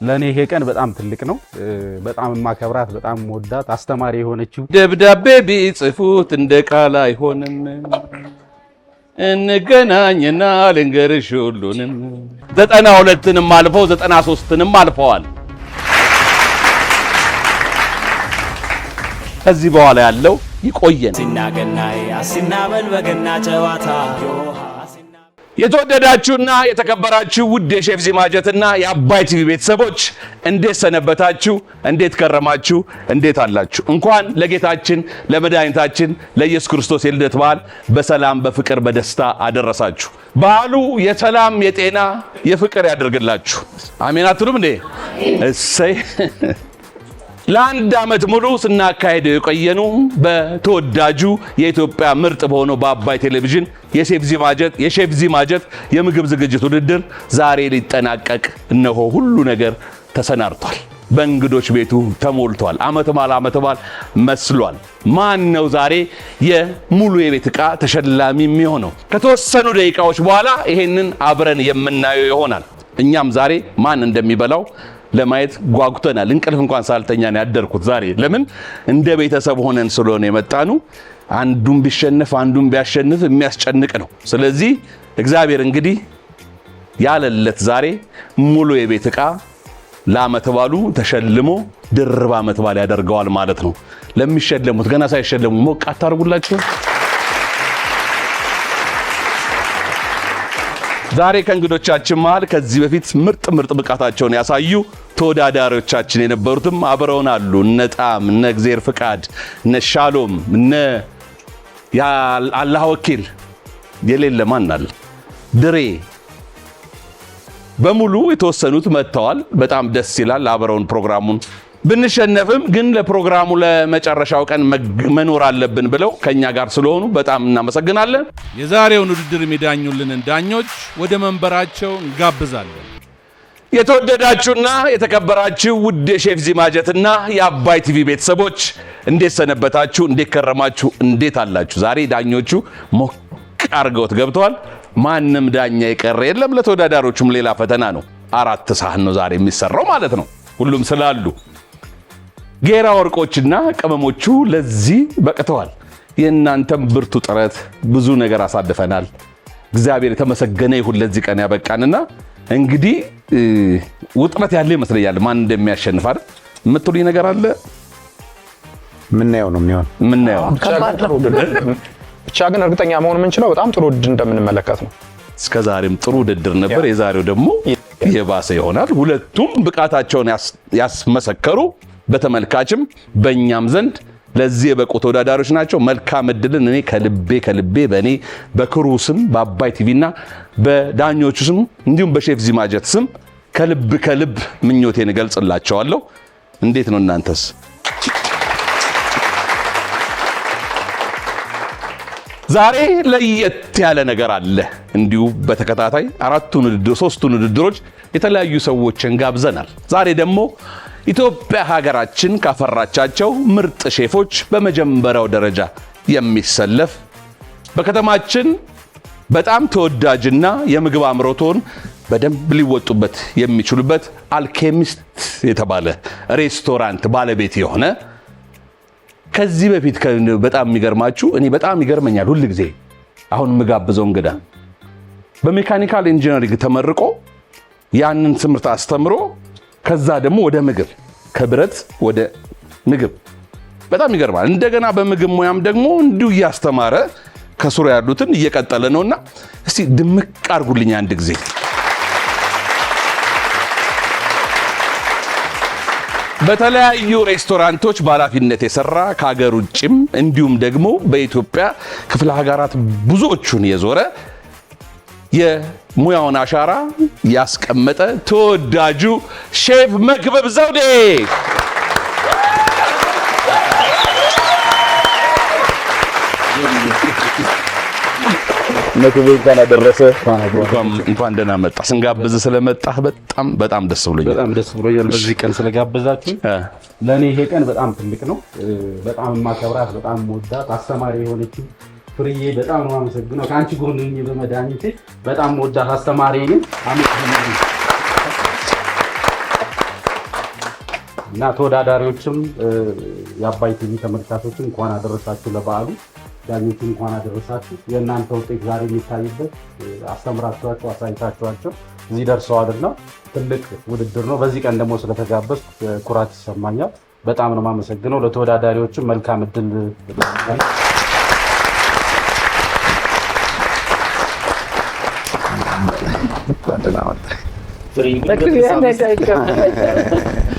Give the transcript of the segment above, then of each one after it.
ለኔ ይሄ ቀን በጣም ትልቅ ነው። በጣም ማከብራት በጣም ወዳት አስተማሪ የሆነችው ደብዳቤ ቢጽፉት እንደ ቃል አይሆንም እንገናኝና ልንገርሽ ሁሉንም 92ንም አልፈው 93ንም አልፈዋል። ከዚህ በኋላ ያለው ይቆየን። ሲናገናይ አሲናበል በገና ጨዋታ የተወደዳችሁና የተከበራችሁ ውድ የሼፍ ዚማጀትና የአባይ ቲቪ ቤተሰቦች እንዴት ሰነበታችሁ? እንዴት ከረማችሁ? እንዴት አላችሁ? እንኳን ለጌታችን ለመድኃኒታችን ለኢየሱስ ክርስቶስ የልደት በዓል በሰላም በፍቅር በደስታ አደረሳችሁ። በዓሉ የሰላም የጤና የፍቅር ያደርግላችሁ። አሜን አትሉም እንዴ? እሰይ። ለአንድ ዓመት ሙሉ ስናካሄደው የቆየኑ በተወዳጁ የኢትዮጵያ ምርጥ በሆነው በአባይ ቴሌቪዥን የሼፍ ዚማጀት የምግብ ዝግጅት ውድድር ዛሬ ሊጠናቀቅ እነሆ ሁሉ ነገር ተሰናድቷል። በእንግዶች ቤቱ ተሞልቷል። ዓመት በዓል መስሏል። ማን ነው ዛሬ የሙሉ የቤት ዕቃ ተሸላሚ የሚሆነው? ከተወሰኑ ደቂቃዎች በኋላ ይሄንን አብረን የምናየው ይሆናል። እኛም ዛሬ ማን እንደሚበላው ለማየት ጓጉተናል። እንቅልፍ እንኳን ሳልተኛ ነው ያደርኩት ዛሬ። ለምን እንደ ቤተሰብ ሆነን ስለሆነ የመጣኑ አንዱን ቢሸነፍ አንዱን ቢያሸንፍ የሚያስጨንቅ ነው። ስለዚህ እግዚአብሔር እንግዲህ ያለለት ዛሬ ሙሉ የቤት ዕቃ ለዓመት በዓሉ ተሸልሞ ድርብ ዓመት በዓል ያደርገዋል ማለት ነው። ለሚሸለሙት ገና ሳይሸለሙ ሞቅ አታርጉላችሁ። ዛሬ ከእንግዶቻችን መሃል ከዚህ በፊት ምርጥ ብቃታቸውን ያሳዩ ተወዳዳሪዎቻችን የነበሩትም አብረውን አሉ። እነ ጣም፣ እነ እግዚአብሔር ፍቃድ፣ እነ ሻሎም፣ እነ አላህ ወኪል የሌለ ማን አለ ድሬ በሙሉ የተወሰኑት መጥተዋል። በጣም ደስ ይላል። አብረውን ፕሮግራሙን ብንሸነፍም ግን ለፕሮግራሙ ለመጨረሻው ቀን መኖር አለብን ብለው ከኛ ጋር ስለሆኑ በጣም እናመሰግናለን። የዛሬውን ውድድር የሚዳኙልንን ዳኞች ወደ መንበራቸው እንጋብዛለን። የተወደዳችሁና የተከበራችሁ ውድ የሼፍ ዚማጀትና የአባይ ቲቪ ቤተሰቦች እንዴት ሰነበታችሁ? እንዴት ከረማችሁ? እንዴት አላችሁ? ዛሬ ዳኞቹ ሞቅ አርገውት ገብተዋል። ማንም ዳኛ የቀረ የለም። ለተወዳዳሪዎቹም ሌላ ፈተና ነው። 4 ሳህን ነው ዛሬ የሚሰራው ማለት ነው። ሁሉም ስላሉ ጌራ ወርቆችና ቅመሞቹ ለዚህ በቅተዋል። የእናንተም ብርቱ ጥረት ብዙ ነገር አሳልፈናል። እግዚአብሔር የተመሰገነ ይሁን ለዚህ ቀን ያበቃንና እንግዲህ ውጥረት ያለ ይመስለኛል። ማን እንደሚያሸንፍ አይደል የምትሉኝ ነገር አለ? ምናየው ነው የሚሆን ምናየው ብቻ ግን እርግጠኛ መሆን የምንችለው በጣም ጥሩ ውድድር እንደምንመለከት ነው። እስከዛሬም ጥሩ ውድድር ነበር። የዛሬው ደግሞ የባሰ ይሆናል። ሁለቱም ብቃታቸውን ያስመሰከሩ በተመልካችም በእኛም ዘንድ ለዚህ የበቁ ተወዳዳሪዎች ናቸው። መልካም እድልን እኔ ከልቤ በእኔ በክሩ ስም በአባይ ቲቪና በዳኞቹ ስም እንዲሁም በሼፍ ዚማጀት ስም ከልብ ምኞቴን እገልጽላቸዋለሁ። እንዴት ነው እናንተስ? ዛሬ ለየት ያለ ነገር አለ። እንዲሁ በተከታታይ 3ቱን ውድድሮች የተለያዩ ሰዎችን ጋብዘናል። ዛሬ ደግሞ ኢትዮጵያ ሀገራችን ካፈራቻቸው ምርጥ ሼፎች በመጀመሪያው ደረጃ የሚሰለፍ በከተማችን በጣም ተወዳጅና የምግብ አምሮቶን በደንብ ሊወጡበት የሚችሉበት አልኬሚስት የተባለ ሬስቶራንት ባለቤት የሆነ ከዚህ በፊት በጣም የሚገርማችሁ እኔ በጣም ይገርመኛል ሁሉ ጊዜ አሁን የምጋብዘው እንግዳ በሜካኒካል ኢንጂነሪንግ ተመርቆ ያንን ትምህርት አስተምሮ ከዛ ደግሞ ወደ ምግብ ከብረት ወደ ምግብ በጣም ይገርማል። እንደገና በምግብ ሙያም ደግሞ እንዲሁ እያስተማረ ከስሩ ያሉትን እየቀጠለ ነውና እስቲ ድምቅ አርጉልኝ አንድ ጊዜ። በተለያዩ ሬስቶራንቶች በኃላፊነት የሰራ ከሀገር ውጭም እንዲሁም ደግሞ በኢትዮጵያ ክፍለ ሀገራት ብዙዎቹን የዞረ የሙያውን አሻራ ያስቀመጠ ተወዳጁ ሼፍ መክብብ ዘውዴ መክብብ እንኳን አደረሰ። እንኳን ደህና መጣ። ስንጋብዝ ስለመጣህ በጣም ደስ ብሎኛል። በዚህ ቀን ስለጋበዛችሁ ለኔ ይሄ ቀን በጣም ትልቅ ነው። በጣም ማከብራት በጣም ወዳት አስተማሪ የሆነችው ፍርዬ በጣም ነው የማመሰግነው። ከአንቺ ጎን ሆኜ በመድኃኒቴ በጣም ወዳት አስተማሪ ነኝ። እና ተወዳዳሪዎችም የአባይ ቲቪ ተመልካቾችም እንኳን አደረሳችሁ ለበዓሉ። ዳኞችም እንኳን አደረሳችሁ። የእናንተ ውጤት ዛሬ የሚታይበት አስተምራችኋቸው አሳይታችኋቸው እዚህ ደርሰዋልና ትልቅ ውድድር ነው። በዚህ ቀን ደግሞ ስለተጋበዝኩ ኩራት ይሰማኛል። በጣም ነው የማመሰግነው። ለተወዳዳሪዎችም መልካም እድል።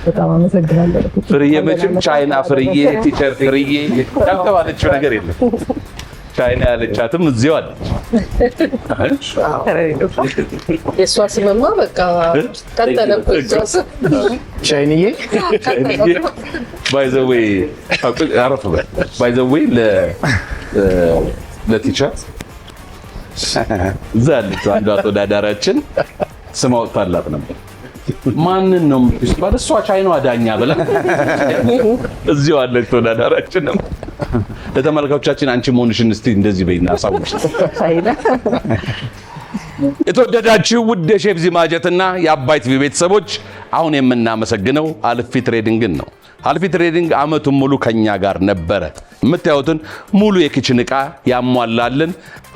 በጣም አመሰግናለሁ። ፍርዬ መቼም ቻይና ፍርዬ ቲቸር ፍርዬ ያልተባለችው ነገር የለም። ቻይና ያለቻትም እዚሁ አለች። የእሷ ስምማ በቃ ቀጠለበት። ቻይንዬ ባይ ዘ ዌይ አረፍ በል። ባይ ዘ ዌይ ለቲቸር እዛ ያለችው አንዷ ተወዳዳሪያችን ስም አውጥታላት ነበር። ማንን ነው የምትባል? እሷ ቻይናዋ ዳኛ ብላ እዚሁ አለች ተወዳዳሪያችንም። ለተመልካቾቻችን አንቺ መሆንሽን እስቲ እንደዚህ በይና አሳውቂ። የተወደዳችሁ ውድ የሼፍ ዚማጀትና የአባይ ቲቪ ቤተሰቦች አሁን የምናመሰግነው አልፊ ትሬዲንግን ነው። አልፊ ትሬዲንግ አመቱን ሙሉ ከኛ ጋር ነበረ። የምታዩትን ሙሉ የኪችን ዕቃ ያሟላልን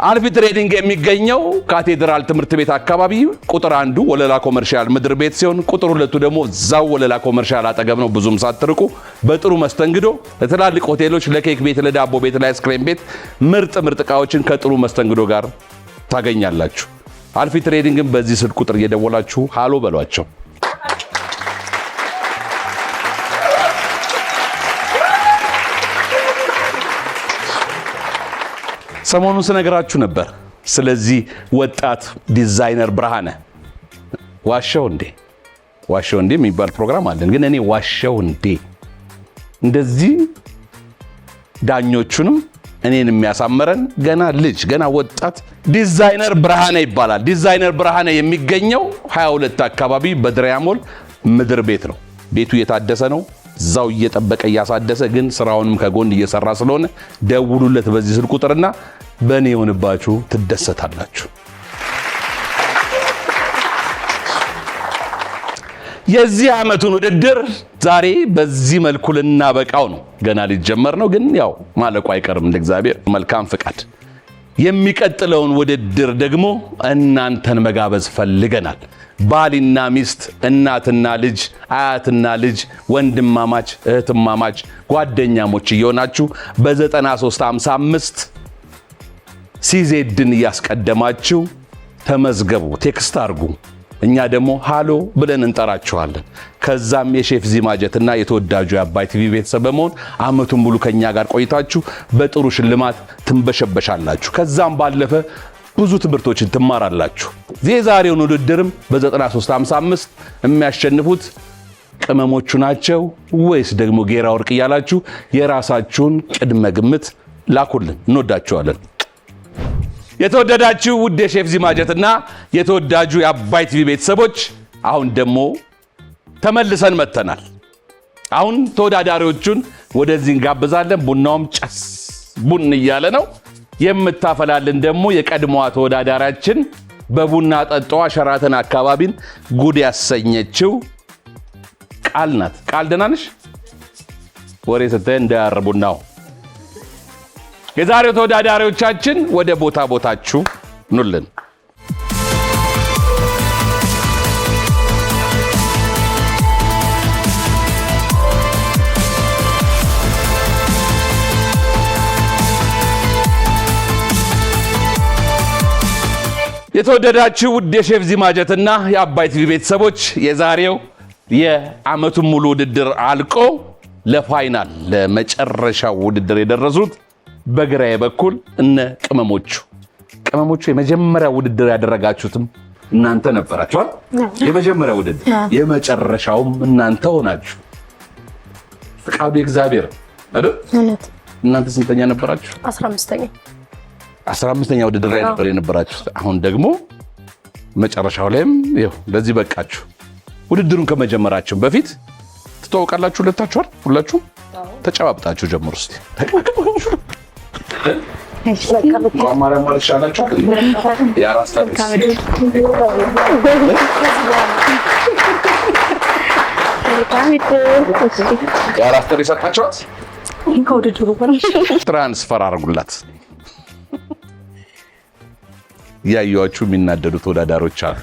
አልፊ ትሬዲንግ የሚገኘው ካቴድራል ትምህርት ቤት አካባቢ ቁጥር 1 ወለላ ኮመርሻል ምድር ቤት ሲሆን ቁጥር 2 ደግሞ እዛው ወለላ ኮመርሻል አጠገብ ነው። ብዙም ሳትርቁ በጥሩ መስተንግዶ ለትላልቅ ሆቴሎች፣ ለኬክ ቤት፣ ለዳቦ ቤት፣ ለአይስክሬም ቤት ምርጥ ዕቃዎችን ከጥሩ መስተንግዶ ጋር ታገኛላችሁ። አልፊ ትሬዲንግን በዚህ ስልክ ቁጥር እየደወላችሁ ሃሎ በሏቸው። ሰሞኑን ስነግራችሁ ነበር ስለዚህ ወጣት ዲዛይነር ብርሃነ። ዋሸው እንዴ የሚባል ፕሮግራም አለን። ግን እኔ ዋሸው እንዴ እንደዚህ ዳኞቹንም እኔን የሚያሳመረን ገና ወጣት ዲዛይነር ብርሃነ ይባላል። ዲዛይነር ብርሃነ የሚገኘው 22 አካባቢ በድሪያሞል ምድር ቤት ነው። ቤቱ እየታደሰ ነው። እዛው እየጠበቀ እያሳደሰ ግን ስራውንም ከጎን እየሰራ ስለሆነ ደውሉለት በዚህ ስልክ ቁጥርና በእኔ የሆንባችሁ ትደሰታላችሁ። የዚህ ዓመቱን ውድድር ዛሬ በዚህ መልኩ ልናበቃው ነው። ገና ሊጀመር ነው፣ ግን ያው ማለቁ አይቀርም እንደ እግዚአብሔር መልካም ፍቃድ። የሚቀጥለውን ውድድር ደግሞ እናንተን መጋበዝ ፈልገናል። ባልና ሚስት፣ እናትና ልጅ፣ አያትና ልጅ፣ ወንድማማች እህትማማች፣ ጓደኛሞች እየሆናችሁ በ9355 ሲዜድን እያስቀደማችሁ ተመዝገቡ፣ ቴክስት አርጉ። እኛ ደግሞ ሃሎ ብለን እንጠራችኋለን። ከዛም የሼፍ ዚማጀትና የተወዳጁ የአባይ ቲቪ ቤተሰብ በመሆን አመቱን ሙሉ ከኛ ጋር ቆይታችሁ በጥሩ ሽልማት ትንበሸበሻላችሁ። ከዛም ባለፈ ብዙ ትምህርቶችን ትማራላችሁ። የዛሬውን ውድድርም በ9355 የሚያሸንፉት ቅመሞቹ ናቸው ወይስ ደግሞ ጌራ ወርቅ እያላችሁ የራሳችሁን ቅድመ ግምት ላኩልን። እንወዳችኋለን። የተወደዳችሁ ውድ የሼፍ ዚማጀትና የተወዳጁ የአባይ ቲቪ ቤተሰቦች አሁን ደግሞ ተመልሰን መጥተናል። አሁን ተወዳዳሪዎቹን ወደዚህ እንጋብዛለን። ቡናውም ጨስ ቡን እያለ ነው። የምታፈላልን ደግሞ የቀድሞዋ ተወዳዳሪያችን በቡና ጠጣዋ ሸራተን አካባቢን ጉድ ያሰኘችው ቃል ናት። ቃል ደህና ነሽ? ወሬ ስታይ እንዳያር ቡናው። የዛሬው ተወዳዳሪዎቻችን ወደ ቦታችሁ ኑልን። የተወደዳችሁ ውድ የሼፍ ዚማጀትና የአባይ ቲቪ ቤተሰቦች የዛሬው የዓመቱን ሙሉ ውድድር አልቆ ለፋይናል ለመጨረሻው ውድድር የደረሱት በግራዬ በኩል እነ ቅመሞቹ የመጀመሪያ ውድድር ያደረጋችሁትም እናንተ ነበራችኋል። የመጀመሪያ ውድድር የመጨረሻውም እናንተ ሆናችሁ። ፍቃዱ እግዚአብሔር አይደል? እናንተ ስንተኛ ነበራችሁ? 15ኛ ውድድር ላይ ነበር የነበራችሁ። አሁን ደግሞ መጨረሻው ላይም ይኸው ለዚህ በቃችሁ። ውድድሩን ከመጀመራችሁ በፊት ትተዋወቃላችሁ ሁለታችኋል። ሁላችሁም ተጨባብጣችሁ ጀምሩ እስቲ። አማራ ማለት ሻላችሁ ያራስ ተሪ ሰጣችኋት ትራንስፈር አድርጉላት። ያዩዋችሁ የሚናደዱ ተወዳዳሪዎች አሉ።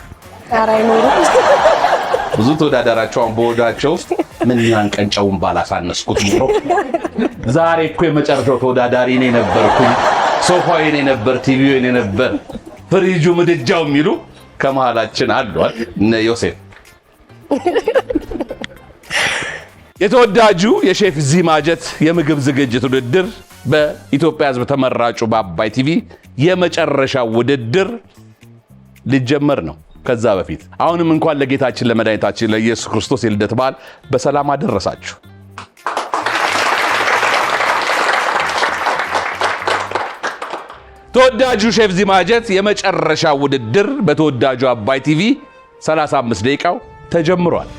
ብዙ ተወዳዳሪዎቿን በወዳቸው ውስጥ ምን ያንቀንጨውን ባላሳነስኩት ኖሮ ዛሬ እኮ የመጨረሻው ተወዳዳሪ እኔ ነበርኩኝ። ሶፋው እኔ ነበር፣ ቲቪው እኔ ነበር፣ ፍሪጁ ምድጃው የሚሉ ከመሃላችን አሉ እነ ዮሴፍ። የተወዳጁ የሼፍ ዚ ማጀት የምግብ ዝግጅት ውድድር በኢትዮጵያ ሕዝብ ተመራጩ በአባይ ቲቪ የመጨረሻው ውድድር ሊጀመር ነው። ከዛ በፊት አሁንም እንኳን ለጌታችን ለመድኃኒታችን ለኢየሱስ ክርስቶስ የልደት በዓል በሰላም አደረሳችሁ። ተወዳጁ ሼፍ ዚ ማጀት የመጨረሻው ውድድር በተወዳጁ አባይ ቲቪ 35 ደቂቃው ተጀምሯል።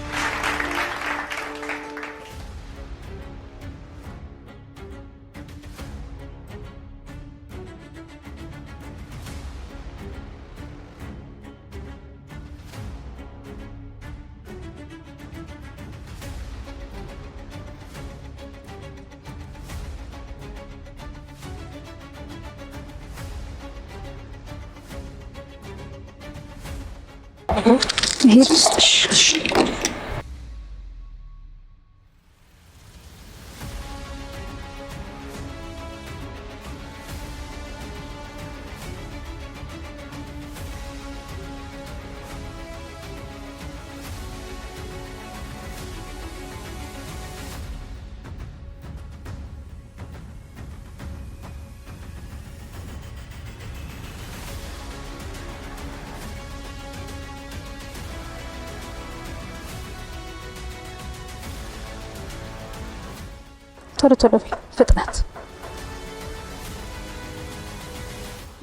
ቶሎ ፍጥነት።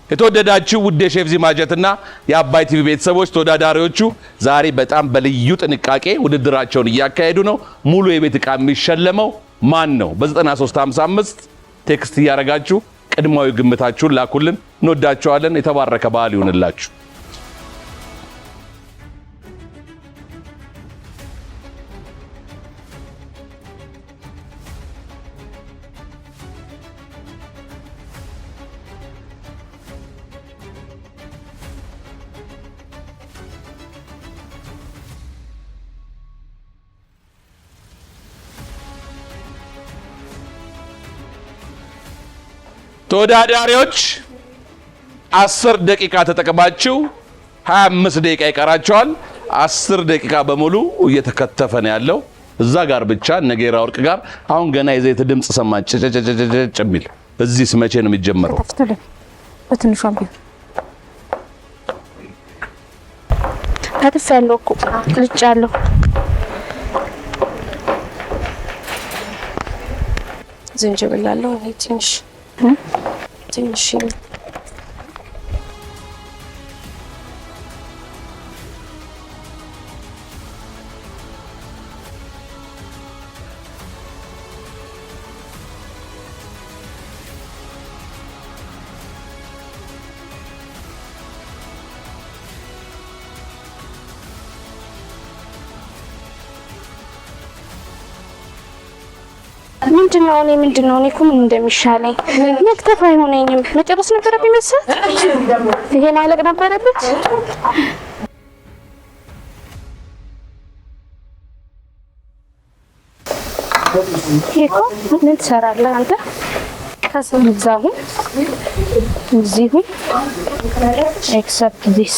የተወደዳችሁ ውድ የሼፍ ዚ ማጀትና የአባይ ቲቪ ቤተሰቦች ተወዳዳሪዎቹ ዛሬ በጣም በልዩ ጥንቃቄ ውድድራቸውን እያካሄዱ ነው። ሙሉ የቤት ዕቃ የሚሸለመው ማን ነው? በ9355 ቴክስት እያደረጋችሁ ቅድማዊ ግምታችሁን ላኩልን። እንወዳችኋለን። የተባረከ በዓል ይሁንላችሁ። ተወዳዳሪዎች 10 ደቂቃ ተጠቅማችሁ 25 ደቂቃ ይቀራቸዋል። 10 ደቂቃ በሙሉ እየተከተፈ ነው ያለው። እዛ ጋር ብቻ ነገራ ወርቅ ጋር አሁን ገና የዘይት ድምጽ ሰማች ጨጨጨጨጨ የሚል። እዚህስ መቼ ነው የሚጀምረው? በትንሿም ቢሆን ከተፍ ያለው እኮ ልጭ ያለው ዝንጅብል አለው ትንሽ ምንድነው? እኔ እኮ ምን እንደሚሻለኝ መክተፍ አይሆነኝም። መጨረስ ነበረብኝ መሰለኝ። ይሄ ማለቅ ነበረበት። ይሄኮ ምን ትሰራለህ አንተ? ከሰምዛሁ እዚሁ except this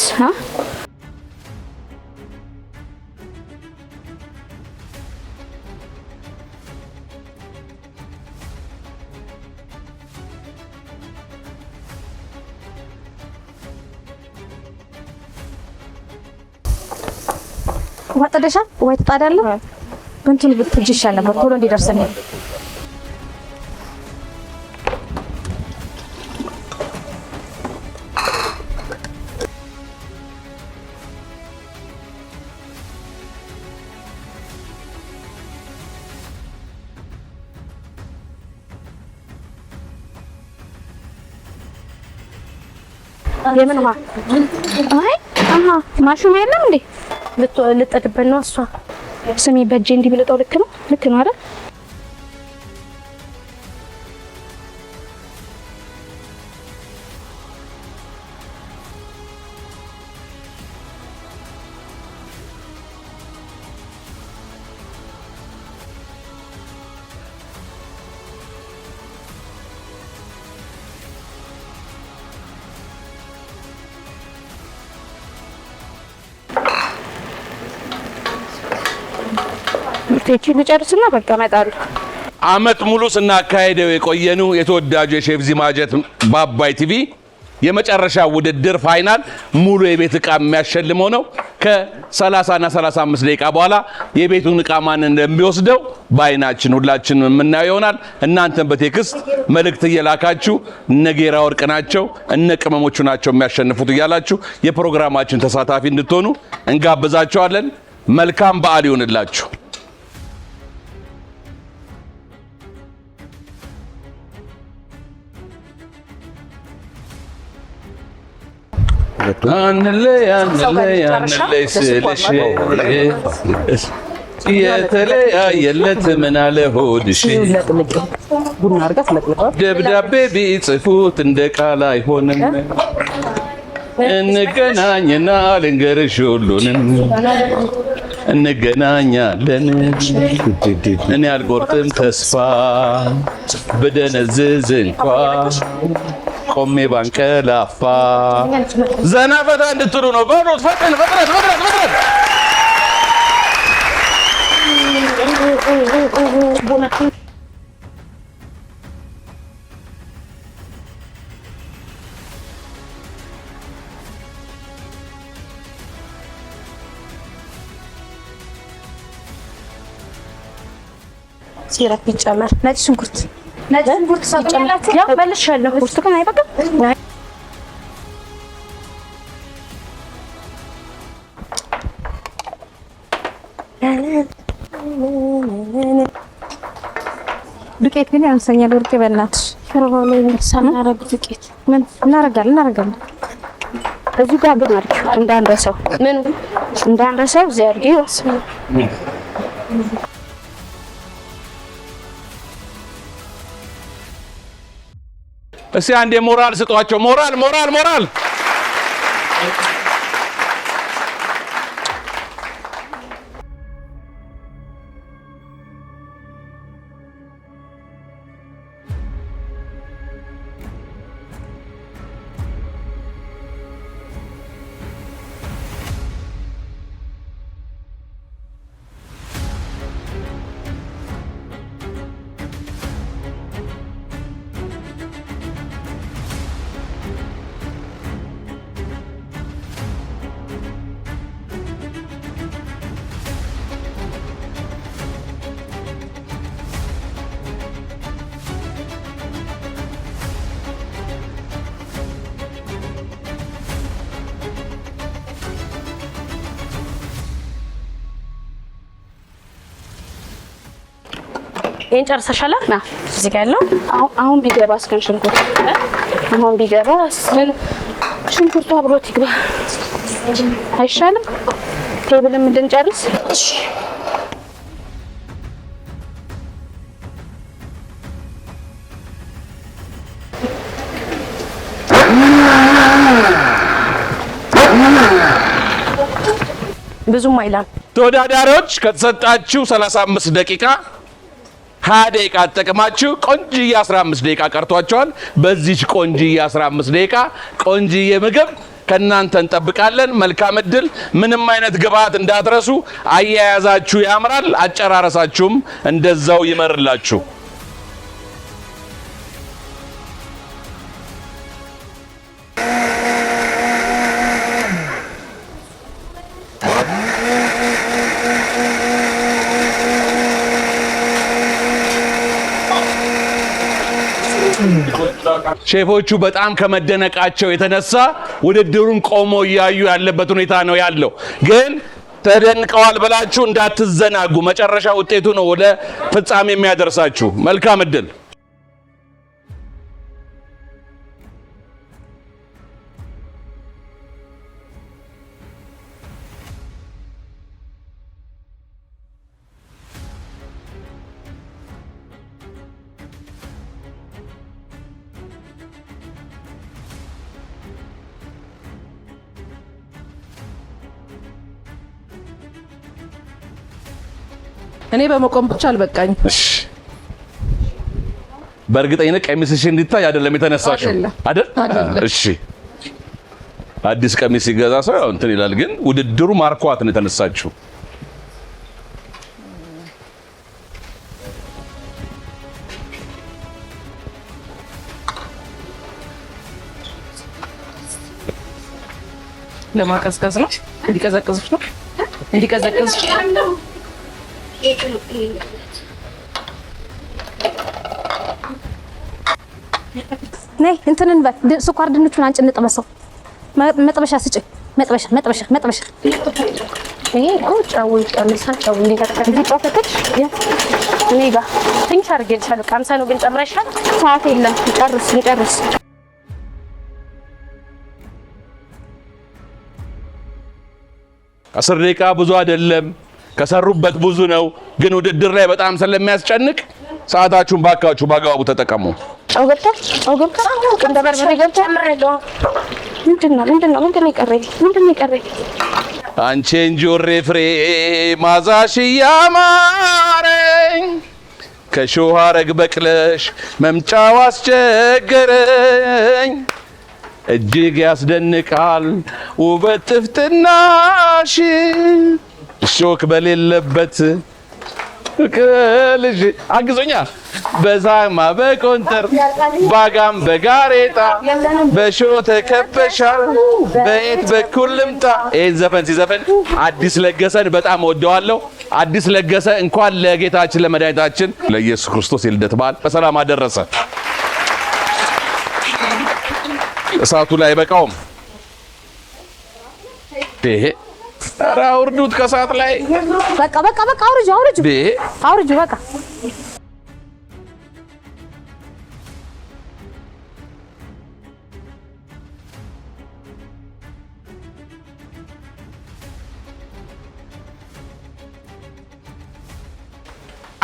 ወጣደሻ ወይ ተጣዳለ እንትን ብትጅ ይሻል ነበር ቶሎ እንዲደርሰኝ። የምን ውሃ? አይ ማሽኑ የለም እንዴ? ልጠድበት ነው እሷ። ስሚ በእጄ እንዲህ ብልጠው ልክ ነው አይደል? እቺ ልጨርስና በቃ እመጣለሁ። አመት ሙሉ ስናካሄደው የቆየነው የተወዳጁ የሼፍ ዚማጀት በአባይ ቲቪ የመጨረሻ ውድድር ፋይናል ሙሉ የቤት ዕቃ የሚያሸልመው ነው። ከ30 እና 35 ደቂቃ በኋላ የቤቱን ዕቃ ማን እንደሚወስደው በአይናችን ሁላችንም የምናየው ይሆናል። እናንተም በቴክስት መልእክት እየላካችሁ እነጌራ ወርቅ ናቸው እነ ቅመሞቹ ናቸው የሚያሸንፉት እያላችሁ የፕሮግራማችን ተሳታፊ እንድትሆኑ እንጋብዛችኋለን። መልካም በዓል ይሁንላችሁ። አንለይ ስልሽ የተለያየለት ምን አለ ሆድሽ ደብዳቤ ቢጽፉት እንደ ቃል አይሆንም። እንገናኝና ልንገርሽ ሁሉንም እንገናኛለን። እኔ አልቆርጥም ተስፋ ብደነዝዝ እንኳ ቆሜ ባንቀላፋ ዘና ፈታ እንድትሉ ነው። በሮት ፈጥን ፍጥረት ሲረፍ ይጨመር። ነጭ ሽንኩርት ሰጥቻለሁ። ያው መልሻለሁ። ብርቱካን አይበቃም? ዱቄት ግን ያንሰኛል። ወርቄ በእናትሽ ፈርባሎ ሳናረግ ዱቄት ምን እናረጋለን? እዚህ ጋር ግን አድርጊው እንዳንረሳው። ምን እንዳንረሳው እዚህ አድርጊው። እስኪ አንዴ ሞራል ስጧቸው። ሞራል ይሄን ጨርሰሻል? እዚህ ጋር ያለው አሁን ቢገባ እስከን ሽንኩርት አሁን ቢገባ ምን ሽንኩርቱ አብሮት ይግባ አይሻልም? ቴብልም እንድንጨርስ ብዙም አይላም። ተወዳዳሪዎች ከተሰጣችሁ 35 ደቂቃ 20 ደቂቃ ተጠቅማችሁ ቆንጅዬ 15 ደቂቃ ቀርቷቸዋል። በዚህ ቆንጅዬ 15 ደቂቃ ቆንጅዬ ምግብ ከናንተ እንጠብቃለን። መልካም እድል። ምንም አይነት ግብአት እንዳትረሱ። አያያዛችሁ ያምራል፣ አጨራረሳችሁም እንደዛው ይመርላችሁ። ሼፎቹ በጣም ከመደነቃቸው የተነሳ ውድድሩን ቆሞ እያዩ ያለበት ሁኔታ ነው ያለው። ግን ተደንቀዋል ብላችሁ እንዳትዘናጉ። መጨረሻ ውጤቱ ነው ወደ ፍጻሜ የሚያደርሳችሁ። መልካም እድል። እኔ በመቆም ብቻ አልበቃኝ። እሺ በእርግጠኝነት ቀሚስሽ እንዲታይ አይደለም የተነሳሽው አይደል? እሺ አዲስ ቀሚስ ሲገዛ ሰው ያው እንትን ይላል፣ ግን ውድድሩ ማርኳት ነው የተነሳችው። ለማቀዝቀዝ ነው እንዲቀዘቅዝሽ ነው እንዲቀዘቅዝሽ ነይ እንትን እንበል ስኳር ድንቹን አንጭ እንጥበሰው። መጥበሻ ስጭኝ። መጥበሻ ይሄ ጫው ይቀንሳል። ጫው እንዲጨፈከች እኔ ጋር ትንሽ አድርጌልሻለሁ። ቀምሳ ነው ግን ጨምረሻል። ሰዓት የለም። እንጨርስ 10 ደቂቃ ብዙ አይደለም፣ ከሰሩበት ብዙ ነው። ግን ውድድር ላይ በጣም ስለሚያስጨንቅ ሰዓታችሁን ባካችሁ በአግባቡ ተጠቀሙ። ጫው ገብታ እንደ በርበሬ ገብታ ምንድነው የቀረኝ? አንቺ እንጆሪ ፍሬ ማዛሽ ያማረኝ ከሾህ ሐረግ በቅለሽ መምጫው አስቸገረኝ። እጅግ ያስደንቃል ውበት ጥፍጥናሽ እሾክ በሌለበት ልጅ አግዞኛ በዛማ በቆንጠር ባጋም በጋሬጣ በሾህ ተከበሻል በየት በኩል ልምጣ። ይህን ዘፈን ሲዘፈን አዲስ ለገሰን በጣም ወደዋለሁ። አዲስ ለገሰ እንኳን ለጌታችን ለመድኃኒታችን ለኢየሱስ ክርስቶስ የልደት በዓል በሰላም አደረሰ። እሳቱ ላይ በቃውም ይሄ ኧረ አውርዱት ከእሳት ላይ በቃ አውርጁ በቃ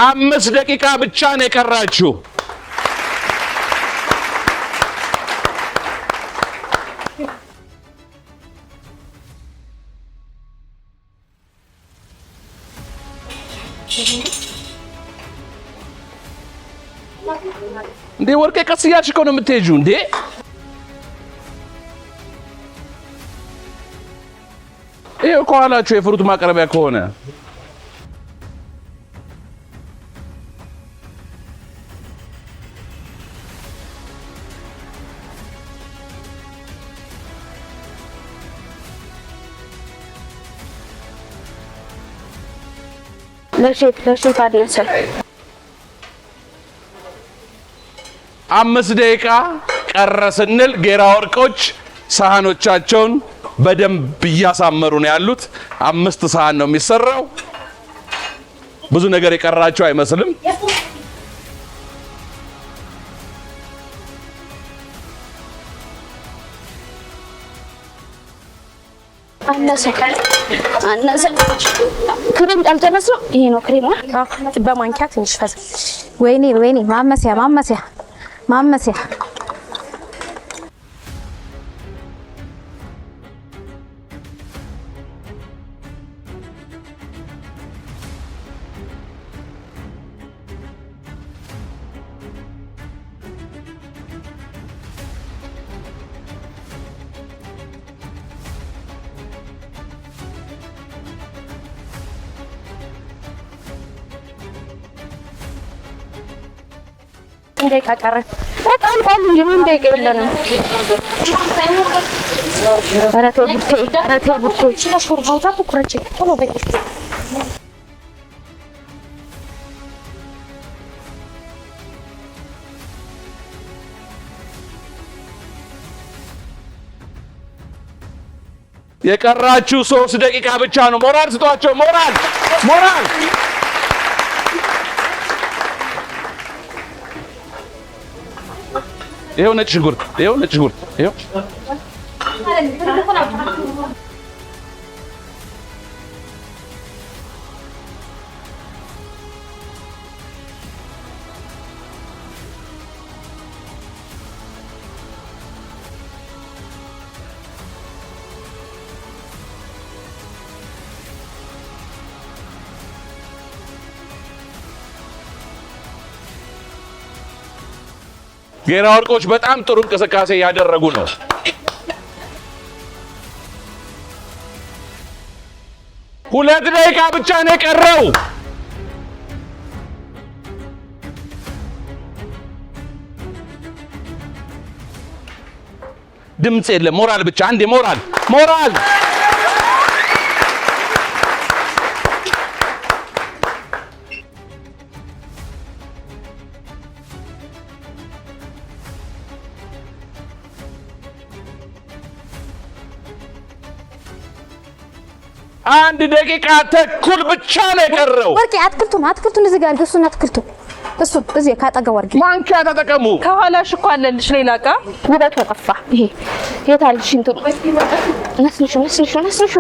አምስት ደቂቃ ብቻ ነው የቀራችሁ። እንዴ ወርቄ ቀስ እያልሽ እኮ ነው የምትሄጂው እንዴ? ይሄ ከኋላችሁ የፍሩት ማቅረቢያ ከሆነ ለሼፍ አነሰ። 5 ደቂቃ ቀረ ስንል ጌራ ወርቆች ሳህኖቻቸውን በደንብ እያሳመሩ ነው ያሉት። 5 ሳህን ነው የሚሰራው። ብዙ ነገር የቀራቸው አይመስልም። አነሰ ክሬም አልጨረስነው። ይሄ ነው ክሬም። በማንኪያ ትንሽ ፈስ። ወይኔ ማመሲያ ደቂቃ ቀረ። በጣም ቆም እንጂ ምን ደቂቃ የለንም። ኧረ ተው ቡርቴ ሾርባው ታቁረጭ ቶሎ በይ። የቀራችሁ 3 ደቂቃ ብቻ ነው። ሞራል ስጧቸው። ሞራል ይሄው ነጭ ሽንኩርት ይሄው ጌራ ወርቆች በጣም ጥሩ እንቅስቃሴ ያደረጉ ነው። ሁለት ደቂቃ ብቻ ነው የቀረው። ድምጽ የለም። ሞራል ብቻ አንዴ ሞራል ሞራል። አንድ ደቂቃ ተኩል ብቻ ነው የቀረው። ወርቄ አትክልቱን እዚህ ጋር እሱን አትክልቱን እሱ እዚህ ካጠገብ ወርቄ ማንኪያ ተጠቀሙ። ከኋላሽ እኮ አለልሽ ሌላ ዕቃ። ውበቱ ጠፋ። ይሄ የታልሽ እንትን ነስንሹ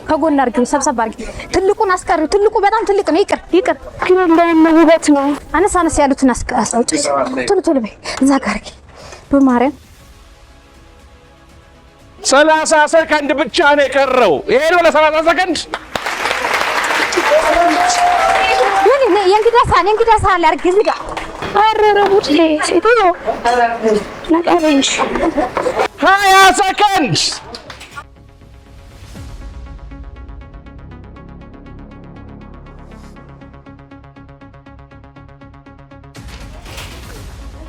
ከጎን አድርጊው፣ ሰብሰብ አድርጊው። ትልቁን አስቀሪው። ትልቁ በጣም ትልቅ ነው። ይቅር ግን ለምን ውበት ነው። አነስ ያሉትን አስቀውጭ። ቶሎ በይ እዛ ጋር አድርጊ በማርያም 30 ሰከንድ ብቻ ነው የቀረው። ይሄ ነው ለ30 ሰከንድ። የእንግዳ ሳህን ላድርግ እዚህ ጋር። ኧረ ጉድ ሴትዮ ነቃ በይ እንጂ። 20 ሰከንድ።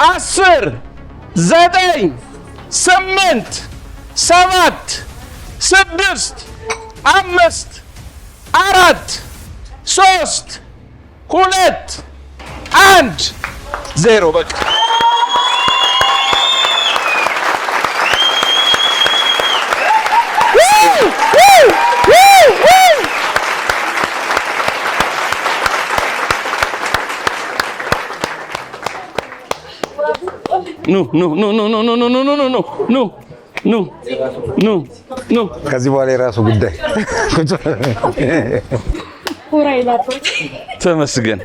አስር 9 8 7 6 5 4 3 2 1 0 በቃ ኑ ከዚህ በኋላ የራሱ ጉዳይ ተመስገን።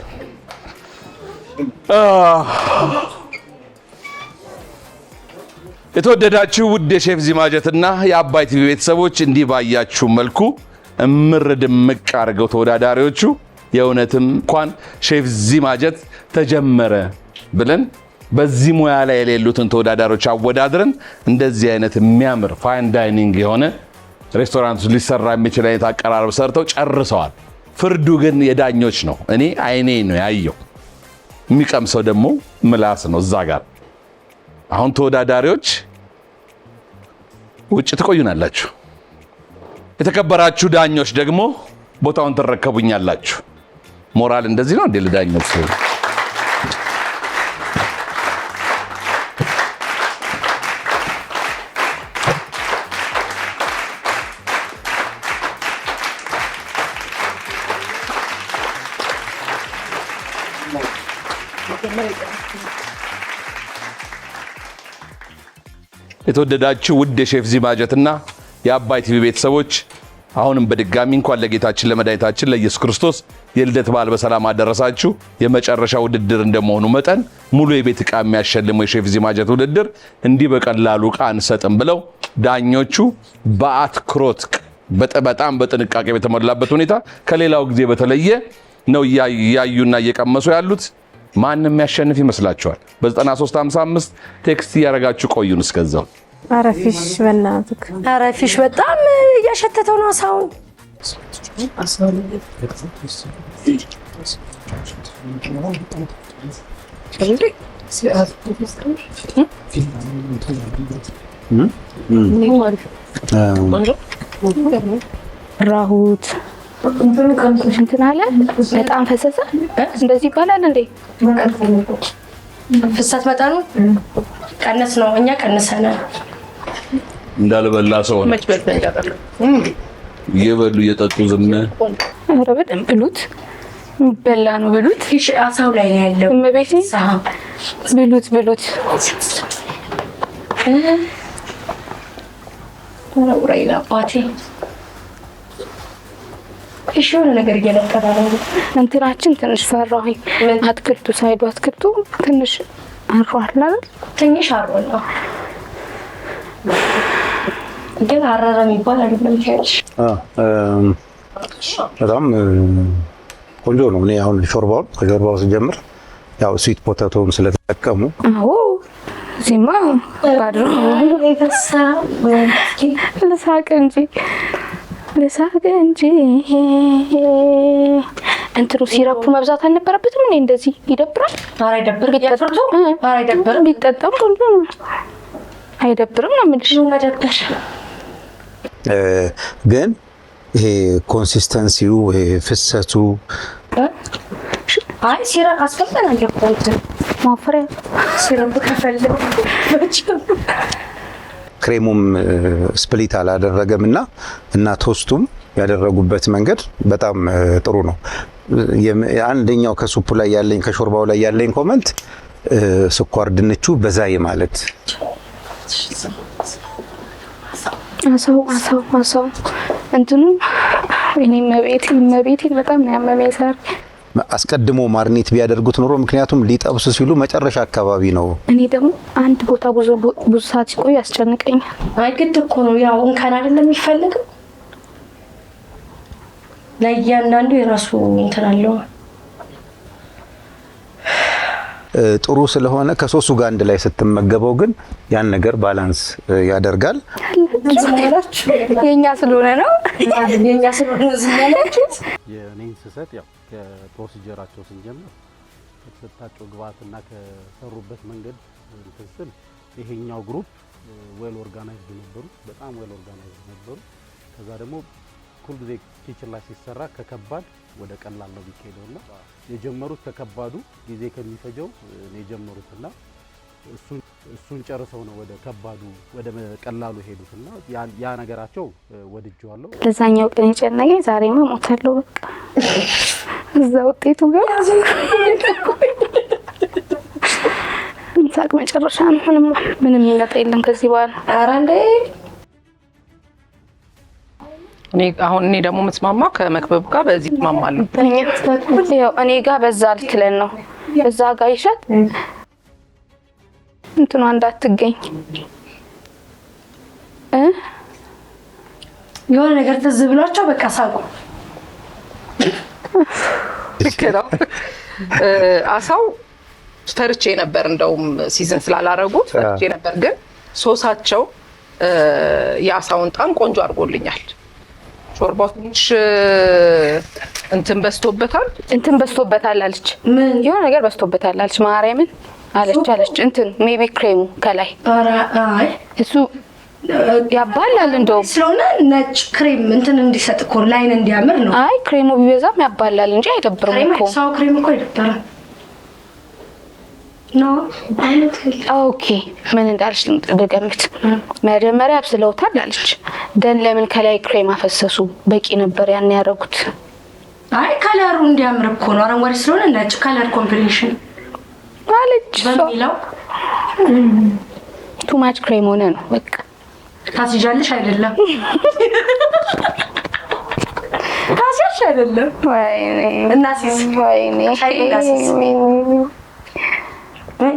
የተወደዳችሁ ውድ የሼፍ ዚማጀትና የአባይ ቲቪ ቤተሰቦች እንዲህ ባያችሁ መልኩ እምር ድምቅ አድርገው ተወዳዳሪዎቹ የእውነትም እንኳን ሼፍ ዚማጀት ተጀመረ ብለን በዚህ ሙያ ላይ የሌሉትን ተወዳዳሪዎች አወዳድረን እንደዚህ አይነት የሚያምር ፋይን ዳይኒንግ የሆነ ሬስቶራንት ውስጥ ሊሰራ የሚችል አይነት አቀራረብ ሰርተው ጨርሰዋል። ፍርዱ ግን የዳኞች ነው። እኔ አይኔ ነው ያየው፣ የሚቀምሰው ደግሞ ምላስ ነው እዛ ጋር። አሁን ተወዳዳሪዎች ውጭ ትቆዩናላችሁ። የተከበራችሁ ዳኞች ደግሞ ቦታውን ትረከቡኛላችሁ። ሞራል እንደዚህ ነው እንዴ ለዳኞች? የተወደዳችሁ ውድ የሼፍ ዚማጀትና የአባይ ቲቪ ቤተሰቦች አሁንም በድጋሚ እንኳን ለጌታችን ለመድኃኒታችን ለኢየሱስ ክርስቶስ የልደት በዓል በሰላም አደረሳችሁ። የመጨረሻ ውድድር እንደመሆኑ መጠን ሙሉ የቤት ዕቃ የሚያሸልመው የሼፍ ዚማጀት ውድድር እንዲህ በቀላሉ ዕቃ አንሰጥም ብለው ዳኞቹ በአትኩሮት በጣም በጥንቃቄ በተሞላበት ሁኔታ ከሌላው ጊዜ በተለየ ነው እያዩና እየቀመሱ ያሉት። ማንም የሚያሸንፍ ይመስላችኋል? በ9355 ቴክስት እያደረጋችሁ ቆዩን። እስከዛው አረፊሽ በእናትህ አረፊሽ በጣም እያሸተተው ነው አሳውን። ራሁት እንትን አለ በጣም ፈሰሰ። እንደዚህ ይባላል እንዴ? ፍሰት መጠኑ ቀነስ ነው። እኛ ቀንሰናል። እንዳልበላ ሰው ነው። መች በልተን ጨረሰ። እየበሉ እየጠጡ ዝም። ኧረ በደንብ ብሉት። የሚበላ ነው ብሉት። እሺ አሳው ላይ ነው ያለው። እመቤቴ ብሉት። ወራውራይ አባቴ እሺ የሆነ ነገር እየለቀቀ ነው። እንትናችን ትንሽ ፈራሁኝ። አትክልቱ ሳይዱ አትክልቱ ትንሽ አርሯል አይደል? ትንሽ አርሯል። ግን አረረ የሚባል አይደለም። ታያለሽ በጣም ቆንጆ ነው። እኔ አሁን ከሾርባው ስጀምር ያው ስዊት ፖታቶም ስለተጠቀሙ አዎ ዚማ ባድሮ ለሳቅ እንጂ እንትሩ ሲራፑ መብዛት አልነበረበትም። እኔ እንደዚህ ይደብራል። ኧረ አይደብርም። ያፈርቶ ኧረ አይደብርም። ቢጠጣም ቆንጆ ነው። አይደብርም ነው የምልሽ። መደበር ግን ይሄ ኮንሲስተንሲው ፍሰቱ አይ ሲራፕ አስቀምጠናል እኮ እንትን ማፍሪያ ሲራፕ ከፈለው ክሬሙም ስፕሊት አላደረገምና እና ቶስቱም ያደረጉበት መንገድ በጣም ጥሩ ነው። አንደኛው ከሱፑ ላይ ያለኝ ከሾርባው ላይ ያለኝ ኮሜንት ስኳር ድንቹ በዛይ ማለት አሳው እንትኑ እኔ መቤቴ በጣም ነው ያመመኝ። ሳር አስቀድሞ ማርኔት ቢያደርጉት ኖሮ ምክንያቱም ሊጠብሱ ሲሉ መጨረሻ አካባቢ ነው። እኔ ደግሞ አንድ ቦታ ብዙ ሰዓት ሲቆይ ያስጨንቀኛል። አይ ግድ እኮ ነው ያው እንከን አይደለም የሚፈልገው ለእያንዳንዱ የራሱ እንትን አለው። ጥሩ ስለሆነ ከሶሱ ጋር አንድ ላይ ስትመገበው ግን ያን ነገር ባላንስ ያደርጋል። የኛ ስለሆነ ነው የኛ ስለሆነ ዝናላችሁ የኔን ስሰጥ ያው ከፕሮሲጀራቸው ስንጀምር ከተሰጣቸው ግብአትና ከሰሩበት መንገድ እንትን ይሄኛው ግሩፕ ዌል ኦርጋናይዝድ ነበሩ፣ በጣም ዌል ኦርጋናይዝድ ነበሩ። ከዛ ደግሞ ሁሉ ጊዜ ኪችን ላይ ሲሰራ ከከባድ ወደ ቀላል ነው ቢሄደውና የጀመሩት ከከባዱ ጊዜ ከሚፈጀው የጀመሩትና እሱን ጨርሰው ነው ወደ ከባዱ ወደ ቀላሉ ሄዱትና ያ ነገራቸው ወድጄዋለሁ። ለዛኛው ቀን የጨነቀኝ ዛሬማ ሞታለሁ በቃ እዛ ውጤቱ ጋር እንሳቅ መጨረሻ ነው። ምንም ይመጣ የለም ከዚህ በኋላ። ኧረ እንዴ እኔ ደግሞ የምትስማማው ከመክበብ ጋር በዚህ ትስማማለሁ። እኔ ጋር በዛ አልክለን ነው በዛ ጋር ይሻል እንትኑ እንዳትገኝ የሆነ ነገር ትዝ ብሏቸው በቃ ሳቁ። ልክነው አሳው ፈርቼ ነበር፣ እንደውም ሲዝን ስላላረጉት ፈርቼ ነበር። ግን ሶሳቸው የአሳውን ጣም ቆንጆ አድርጎልኛል። ሾርባው ትንሽ እንትን በስቶበታል አለች። ምን የሆነ ነገር በስቶበታል አለች። ማርያምን አለች እንትን ሜቢ ክሬሙ ከላይ አይ እሱ ያባላል እንደውም ስለሆነ ነጭ ክሬም እንትን እንዲሰጥ እኮ ላይን እንዲያምር ነው። አይ ክሬሙ ቢበዛም ያባላል እንጂ አይደብርም እኮ። ሰው ክሬም እኮ አይደብርም ነው አይነት። ኦኬ ምን እንዳልሽ ልገምት። መጀመሪያ አብስለውታል አለች። ደን ለምን ከላይ ክሬም አፈሰሱ? በቂ ነበር ያን ያደረጉት። አይ ከለሩ እንዲያምር እኮ ነው። አረንጓዴ ስለሆነ ነጭ ከለር ኮምቢኔሽን አለች በሚለው ቱ ማች ክሬም ሆነ ነው በቃ። ታስይዣለሽ አይደለም ታስይዣለሽ አይደለም ወይኔ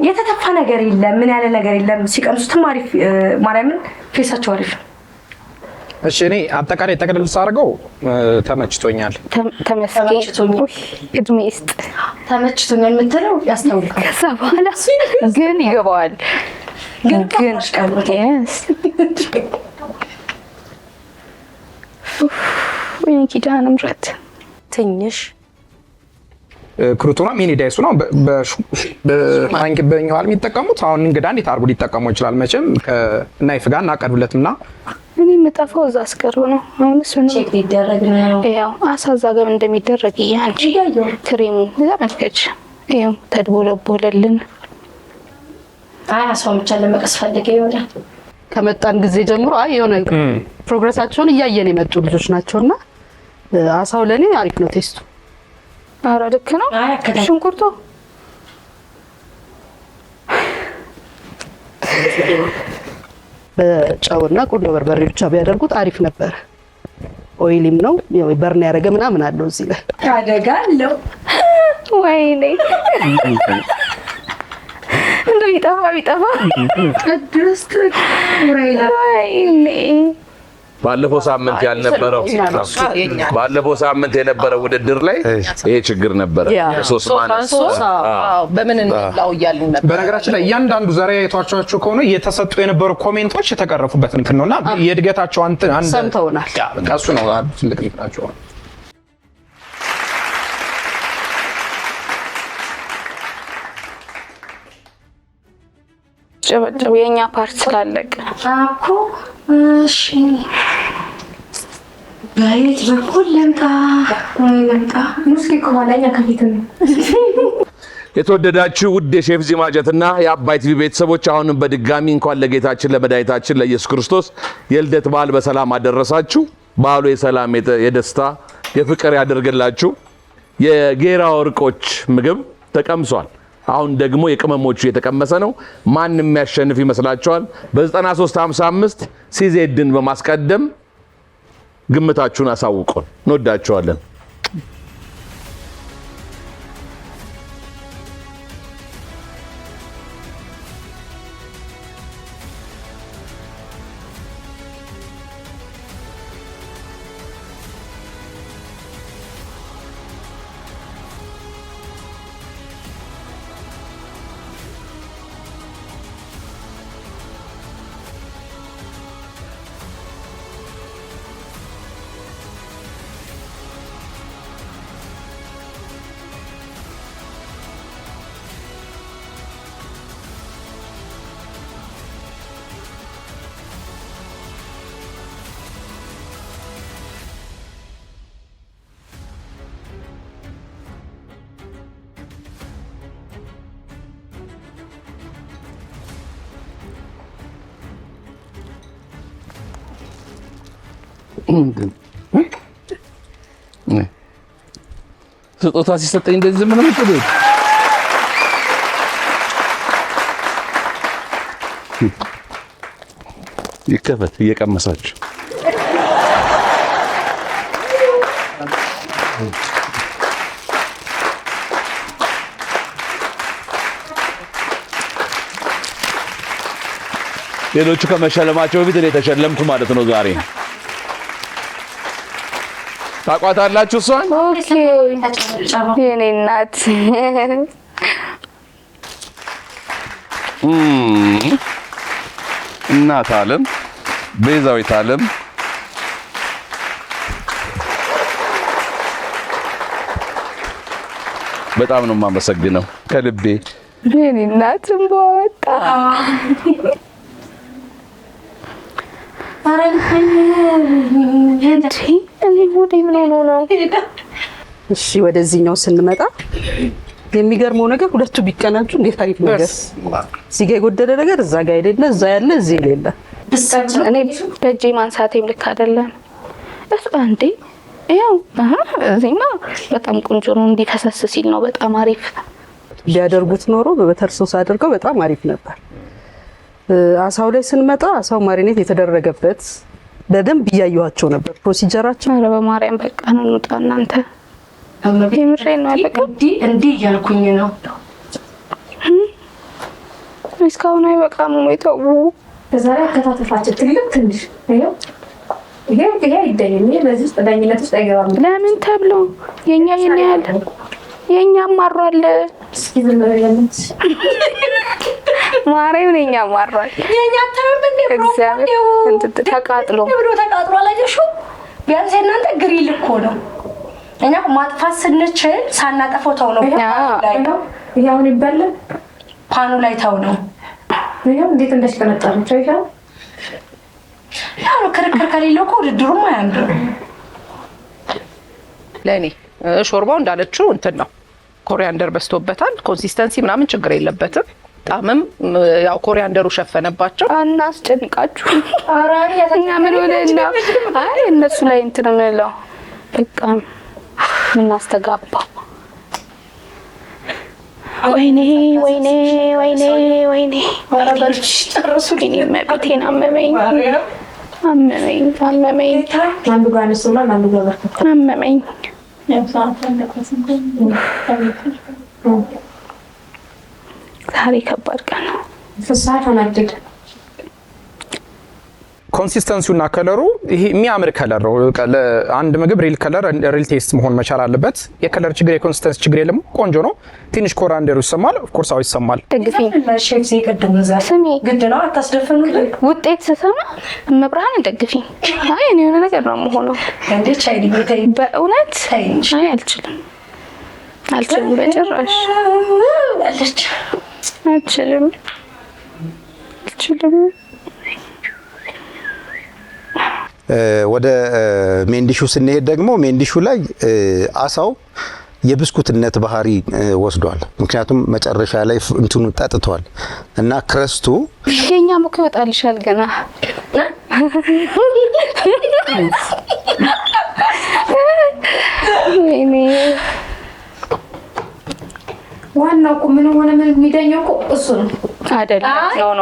የተተፋ ነገር የለም፣ ምን ያለ ነገር የለም። ሲቀምሱትም አሪፍ ማርያምን ፌሳቸው አሪፍ። እሺ እኔ አጠቃላይ ጠቅልል ሳርገው ተመችቶኛል። ተመስገን እድሜ ይስጥ። ተመችቶኛል የምትለው ያስታውቃል። ከዛ በኋላ ግን ይገባዋል ግን ወይ ኪዳነ ምሕረት ትንሽ ክሩቶና ሚኒ ዳይሱ ነው በማንኪ በእኛው አልሚ የሚጠቀሙት። አሁን እንግዳ እንዴት አርጉ ሊጠቀሙ ይችላል? መቼም ከናይፍ ጋር እናቀርብለትና እኔ መጣፈው እዛ አስቀሩ ነው። አሁንስ ምን ቼክ ሊደረግ ነው? ያው አሳዛ ጋር እንደሚደረግ ያንቺ ክሬሙ እዛ መልከች ያው ተድቦለቦለልን። አይ አሳውን ብቻ ለመቀስ ፈልገ ይሆናል። ከመጣን ጊዜ ጀምሮ አይ የሆነ ፕሮግረሳቸውን እያየን የመጡ ልጆች ናቸውና አሳው ለኔ አሪፍ ነው ቴስቱ። አረ ልክ ነው። ሽንኩርቱ በጨውና ቁንዶ በርበሬ ብቻ ቢያደርጉት አሪፍ ነበር። ኦይሊም ነው ያው በርን ያረገ ምናምን አለው እዚህ ላይ አደጋ አለው። ወይኔ እንደው ቢጠፋ ቅድስት ወይኔ ባለፈው ሳምንት ያልነበረው ባለፈው ሳምንት የነበረው ውድድር ላይ ይሄ ችግር ነበረ። ሶስት ማነስ በምን እንላው እያልን ነበር። በነገራችን ላይ እያንዳንዱ ዛሬ አይቷቸው ከሆነ እየተሰጡ የነበሩ ኮሜንቶች የተቀረፉበት እንትን ነውና የእድገታቸው አንድ ሰምተውናል። እሱ ነው ትልቅ እንትናቸው። ጨበጨብ የኛ ፓርት ስላለቀ እኮ እሺ በየት በኩል ለምጣ ሙስኪ ከኋላኛ ከፊት ነው። የተወደዳችሁ ውድ የሼፍ ዚ ማጀትና የአባይ ቲቪ ቤተሰቦች አሁንም በድጋሚ እንኳን ለጌታችን ለመድኃኒታችን ለኢየሱስ ክርስቶስ የልደት በዓል በሰላም አደረሳችሁ። በዓሉ የሰላም የደስታ የፍቅር ያደርግላችሁ። የጌራ ወርቆች ምግብ ተቀምሷል። አሁን ደግሞ የቅመሞቹ የተቀመሰ ነው። ማን የሚያሸንፍ ይመስላችኋል? በ9355 ሲዜድን በማስቀደም ግምታችሁን አሳውቁን። እንወዳችኋለን። ስጦታ ሲሰጠኝ እንደዚህ ምን ነው ይከፈት እየቀመሳችሁ ሌሎቹ ከመሸለማቸው በፊት እኔ ተሸለምኩ ማለት ነው ዛሬ። ታቋታላችሁ እሷን? ኦኬ የኔ እናት እናት ዓለም ቤዛዊት ዓለም በጣም ነው የማመሰግነው ከልቤ። የኔ እናት እንባወጣ እሺ ወደዚህኛው ስንመጣ የሚገርመው ነገር ሁለቱ ቢቀናጁ እንዴት አሪፍ ነገር። እዚህ ጋር የጎደለ ነገር እዛ ጋር አይደለ፣ እዛ ያለ እዚህ የሌለ። እኔ በእጄ ማንሳቴም ልክ አይደለም። እሱ አንዴ ያው እዚህማ በጣም ቆንጆ ነው። እንዲህ ፈሰስ ሲል ነው በጣም አሪፍ። ቢያደርጉት ኖሮ በበተር ሶስ አድርገው በጣም አሪፍ ነበር። አሳው ላይ ስንመጣ አሳው ማሪኔት የተደረገበት በደንብ እያየኋቸው ነበር ፕሮሲጀራቸው። ኧረ በማርያም በቃ ነው እንውጣ እናንተ። የምሬን ነው በቃ እንዲህ እያልኩኝ ነው። እስካሁን አይበቃም ወይ ተው። በዛ ላይ አከታተፋቸው ትልቅ ትንሽ ይሄ ይደየኝ በዚህ ውስጥ ዳኝነት ውስጥ አይገባም። ለምን ተብሎ የኛ ያህል የኛ ማሯል። እስኪ ዝም በለለት ማርያምን የኛ ማሯል። የኛ ተረብኝ እግዚአብሔር ተቃጥሎ አላየሽው? ቢያንስ እናንተ ግሪል እኮ ነው። እኛ ማጥፋት ስንችል ሳናጠፋው ተው ነው። ይሄው ይበላል ፓኑ ላይ ተው ነው። ይሄው እንዴት እንደሽቀነጣለች አይሻል? ያው ክርክር ከሌለው እኮ ውድድሩም አያምርም። ለኔ ሾርባው እንዳለችው እንትን ነው፣ ኮሪያንደር በስቶበታል። ኮንሲስተንሲ ምናምን ችግር የለበትም። ጣምም ያው ኮሪያንደሩ ሸፈነባቸው። አናስጨንቃችሁ። እኛ ምን ሆነና አይ እነሱ ላይ እንትን ነው በቃ ምናስተጋባው። ወይኔ ወይኔ ወይኔ ወይኔ ወራዳልሽ ጨርሱልኝ። መብቴን አመመኝ አመመኝ አመመኝ። አንዱ ጋር ነስውና አንዱ ጋር በርተታ አመመኝ። ዛሬ ከባድ ቀን ነው። ፍሳት ተናደደ። ኮንሲስተንሲውና ከለሩ ይሄ የሚያምር ከለር ነው። አንድ ምግብ ሪል ከለር ሪል ቴስት መሆን መቻል አለበት። የከለር ችግር የኮንሲስተንሲ ችግር የለም። ቆንጆ ነው። ትንሽ ኮራንደሩ ይሰማል። ኦፍ ኮርስ አው ይሰማል። ሼፍ ሲቀድም ስሚ ግድ ነው አታስደፍኑልኝ። ውጤት ስሰማ መብርሃን ደግፊኝ። አይ እኔ የሆነ ነገር ነው የምሆነው እንዴ ቻይሊ ቤተይ በእውነት አይ አልችልም በጭራሽ አልችልም። ወደ ሜንዲሹ ስንሄድ ደግሞ ሜንዲሹ ላይ አሳው የብስኩትነት ባህሪ ወስዷል። ምክንያቱም መጨረሻ ላይ እንትኑ ጠጥቷል እና ክረስቱ የኛ ሙክ ይወጣልሻል ገና ዋናው ምን ሆነ ምን የሚደኘው እሱ ነው አይደለም።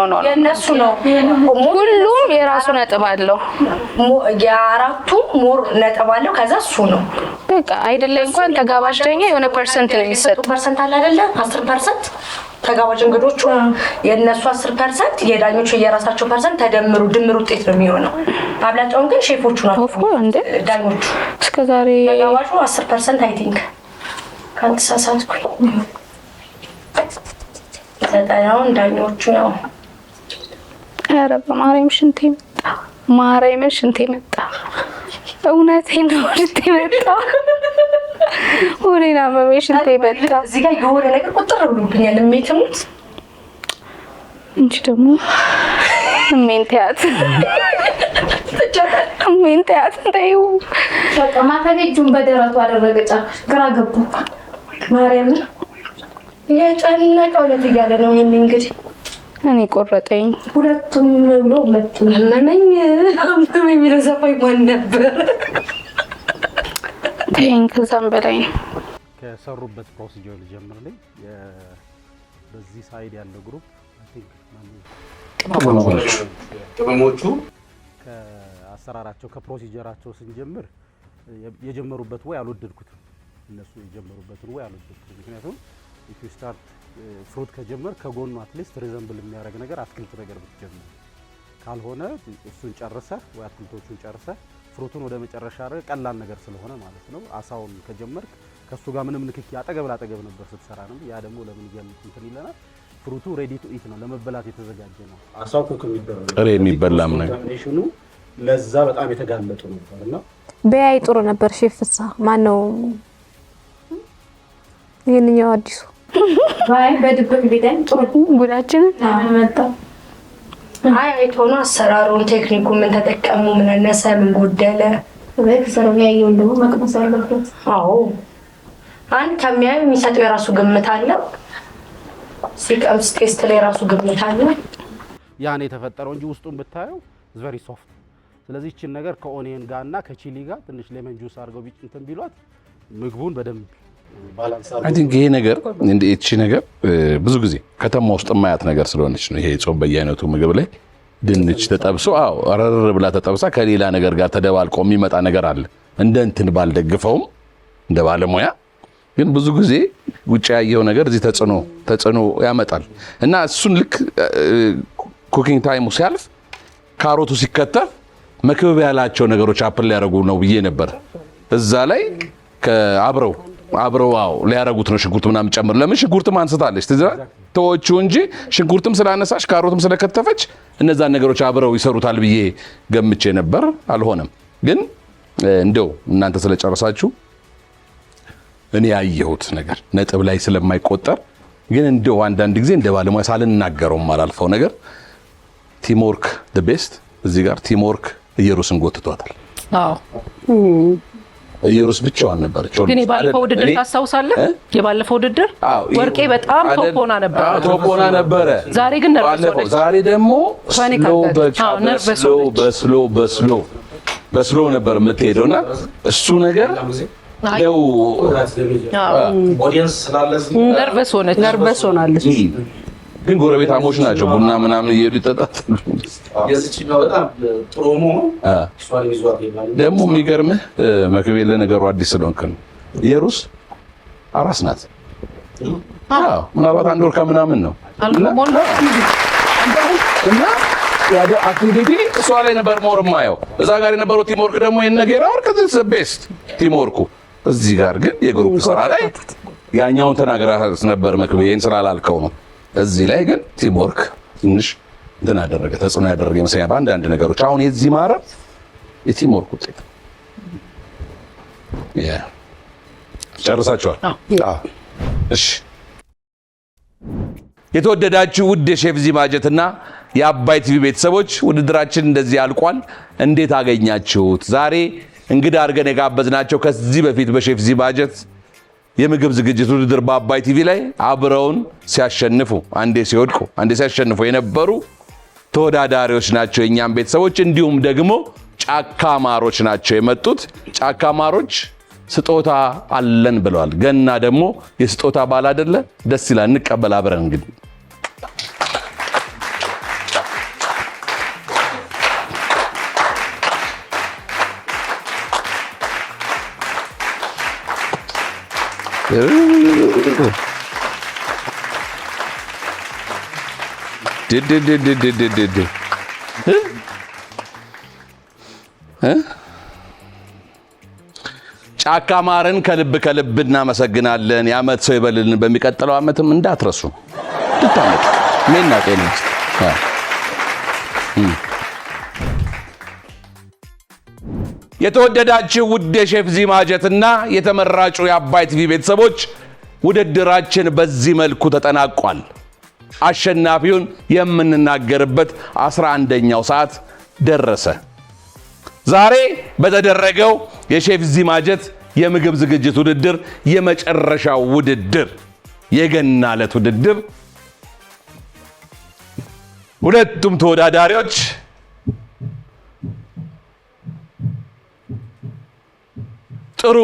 ኖ የነሱ ነው። ሁሉም የራሱ ነጥብ አለው። የአራቱ ሞር ነጥብ አለው። ከዛ እሱ ነው በቃ አይደለም። እንኳን ተጋባዥ ዳኛ የሆነ ፐርሰንት ነው የሚሰጠው። ፐርሰንት አለ አይደለ? 10% ተጋባዥ እንግዶቹ የነሱ 10%፣ የዳኞቹ የራሳቸው ፐርሰንት ተደምሩ ድምር ውጤት ነው የሚሆነው። አብላጫውን ግን ሼፎቹ ናቸው ዳኞቹ። እስከዛሬ ተጋባዡ 10% አይ ቲንክ ካልተሳሳትኩኝ ዘጠናውን ዳኞቹ ነው። ኧረ በማርያም ሽንቴ መጣ። ማርያምን ሽንቴ መጣ። እውነቴን ነው ሽንቴ መጣ። ወሬና መሜ ሽንቴ መጣ። እዚህ ጋር የሆነ ነገር ቁጥር ብሎብኛል። እሜትሙት እንጂ ደግሞ እሜንተያት እሜንተያት እንታዩ በቃ ማተቤጁን በደረቱ አደረገ። ግራ ገቡ። ማርያምን የጨነቀው ለት እያለ ነው። እንግዲህ እኔ ቆረጠኝ። ሁለቱም ብሎ ሁለቱም መመኝ የሚለው ዘፋኝ ማን ነበር? ተይኝ። ከዛም በላይ ነው። ከሰሩበት ፕሮሲጀር ልጀምርልኝ። በዚህ ሳይድ ያለው ግሩፕ ቅመሞቹ ከአሰራራቸው ከፕሮሲጀራቸው ስንጀምር የጀመሩበት ወይ አልወደድኩትም። እነሱ የጀመሩበትን ወይ አልወደድኩትም። ምክንያቱም if you start ፍሩት ከጀመር ከጎኑ አትሊስት ሪዘምብል የሚያደርግ ነገር አትክልት ነገር ብትጀምር፣ ካልሆነ እሱን ጨርሰህ ወይ አትክልቶቹን ጨርሰህ ፍሩቱን ወደ መጨረሻ አድርገህ ቀላል ነገር ስለሆነ ማለት ነው። አሳውን ከጀመርክ ከሱ ጋር ምንም ንክኪ አጠገብ ላጠገብ ነበር ስትሰራ ነው። ያ ደግሞ ለምን እንትን ይለናል። ፍሩቱ ሬዲ ቱ ኢት ነው፣ ለመበላት የተዘጋጀ ነው። አሳው ኩክ የሚደረግ ጥሬ የሚበላም ነገር ለዛ በጣም የተጋለጡ ነበርና በያይ ጥሩ ነበር። ሼፍ ፍስሐ ማን ነው ይሄንኛው አዲሱ ባይ በድብቅ ቢደን ጥሩ ጉዳችን መጣ። አይቶ ነው አሰራሩን ቴክኒኩን ምን ተጠቀሙ፣ ምን አነሰ፣ ምን ጎደለ በክሰረው ያየው ደግሞ መቅመስ አለበት። አዎ አንድ ከሚያዩ የሚሰጠው የራሱ ግምት አለ። ሲቀምስ ቴስት ላይ የራሱ ግምት አለ። ያኔ የተፈጠረው እንጂ ውስጡን ብታየው very soft። ስለዚህ እቺን ነገር ከኦኒየን ጋርና ከቺሊ ጋር ትንሽ ሌመን ጁስ አድርገው ቢጭንተን ቢሏት ምግቡን በደንብ ባላንስ አድርገው። አይ ቲንክ ይሄ ነገር እንደ እቺ ነገር ብዙ ጊዜ ከተማ ውስጥ ማያት ነገር ስለሆነች ነው። ይሄ ጾም በየአይነቱ ምግብ ላይ ድንች ተጠብሶ አረር ብላ ተጠብሳ ከሌላ ነገር ጋር ተደባልቆ የሚመጣ ነገር አለ። እንደ እንትን ባልደግፈውም እንደ ባለሙያ ግን ብዙ ጊዜ ውጭ ያየው ነገር እዚህ ተጽዕኖ ያመጣል እና እሱን ልክ ኩኪንግ ታይሙ ሲያልፍ ካሮቱ ሲከተፍ መክበብ ያላቸው ነገሮች አፕል ሊያደርጉ ነው ብዬ ነበር። እዛ ላይ አብረው ሊያደርጉት ነው። ሽንኩርት ምናምን ጨምር። ለምን ሽንኩርትም አንስታለች ተወቹ እንጂ ሽንኩርትም ስላነሳች ካሮትም ስለከተፈች እነዛን ነገሮች አብረው ይሰሩታል ብዬ ገምቼ ነበር። አልሆነም። ግን እንደው እናንተ ስለጨረሳችሁ እኔ ያየሁት ነገር ነጥብ ላይ ስለማይቆጠር ግን እንደው አንዳንድ ጊዜ እንደ ባለሙያ ሳልናገረውም አላልፈው ነገር ቲምወርክ the best እዚህ ጋር ቲምወርክ ኢየሩስን ጎትቷታል። ኢየሩስ ብቻዋን ነበረች። ግን የባለፈው ውድድር ታስታውሳለህ? የባለፈው ውድድር ወርቄ በጣም ቶፖና ነበረ። ዛሬ ግን ዛሬ ደግሞ በስሎ ነበር የምትሄደውና እሱ ነገር ነው ኦዲየንስ ስላለዚህ ነርቨስ ሆናለች። ግን ጎረቤታሞች ናቸው። ቡና ምናምን እየሄዱ ይጠጣሉ። የዚህኛው በጣም ጥሩ መሆን እሷን ይዟት ይባላል። ደግሞ የሚገርምህ መክቤ ለነገሩ አዲስ ስለሆንክ ነው። ኢየሩስ አራስ ናት። ምናልባት አንድ ወር ከምናምን ነው እና አክቲቪቲ እሷ ላይ ነበር ሞር ማየው። እዛ ጋር የነበረው ቲምወርክ ደግሞ የነገራ ወርክ ዘ ቤስት ቲምወርኩ። እዚህ ጋር ግን የግሩፕ ስራ ላይ ያኛውን ተናግረህ ነበር መክብዬን ስላላልከው ነው። እዚህ ላይ ግን ቲምወርክ ትንሽ እንትን አደረገ፣ ተጽዕኖ ያደረገ መሰለኝ በአንዳንድ ነገሮች። አሁን የዚህ ማረፍ የቲምወርክ ውጤት ጨርሳችኋል? እሺ። የተወደዳችሁ ውድ የሼፍ ዚማጀትና የአባይ ቲቪ ቤተሰቦች ውድድራችን እንደዚህ አልቋል። እንዴት አገኛችሁት? ዛሬ እንግዳ አድርገን የጋበዝናቸው ከዚህ በፊት በሼፍ ዚማጀት የምግብ ዝግጅት ውድድር በአባይ ቲቪ ላይ አብረውን ሲያሸንፉ አንዴ ሲወድቁ አንዴ ሲያሸንፉ የነበሩ ተወዳዳሪዎች ናቸው የኛም ቤተሰቦች። እንዲሁም ደግሞ ጫካ ማሮች ናቸው የመጡት። ጫካ ማሮች ስጦታ አለን ብለዋል። ገና ደግሞ የስጦታ ባል አይደለ? ደስ ይላል። እንቀበል አብረን እንግዲህ ጫካ ማርን ከልብ ከልብ እናመሰግናለን። የዓመት ሰው ይበልልን። በሚቀጥለው ዓመትም እንዳትረሱ እንድታመጡ ሜና ጤና የተወደዳችሁ ውድ የሼፍ ዚማጀትና የተመራጩ የአባይ ቲቪ ቤተሰቦች ውድድራችን በዚህ መልኩ ተጠናቋል። አሸናፊውን የምንናገርበት 11ኛው ሰዓት ደረሰ። ዛሬ በተደረገው የሼፍ ዚማጀት የምግብ ዝግጅት ውድድር የመጨረሻው ውድድር የገና ዕለት ውድድር ሁለቱም ተወዳዳሪዎች ጥሩ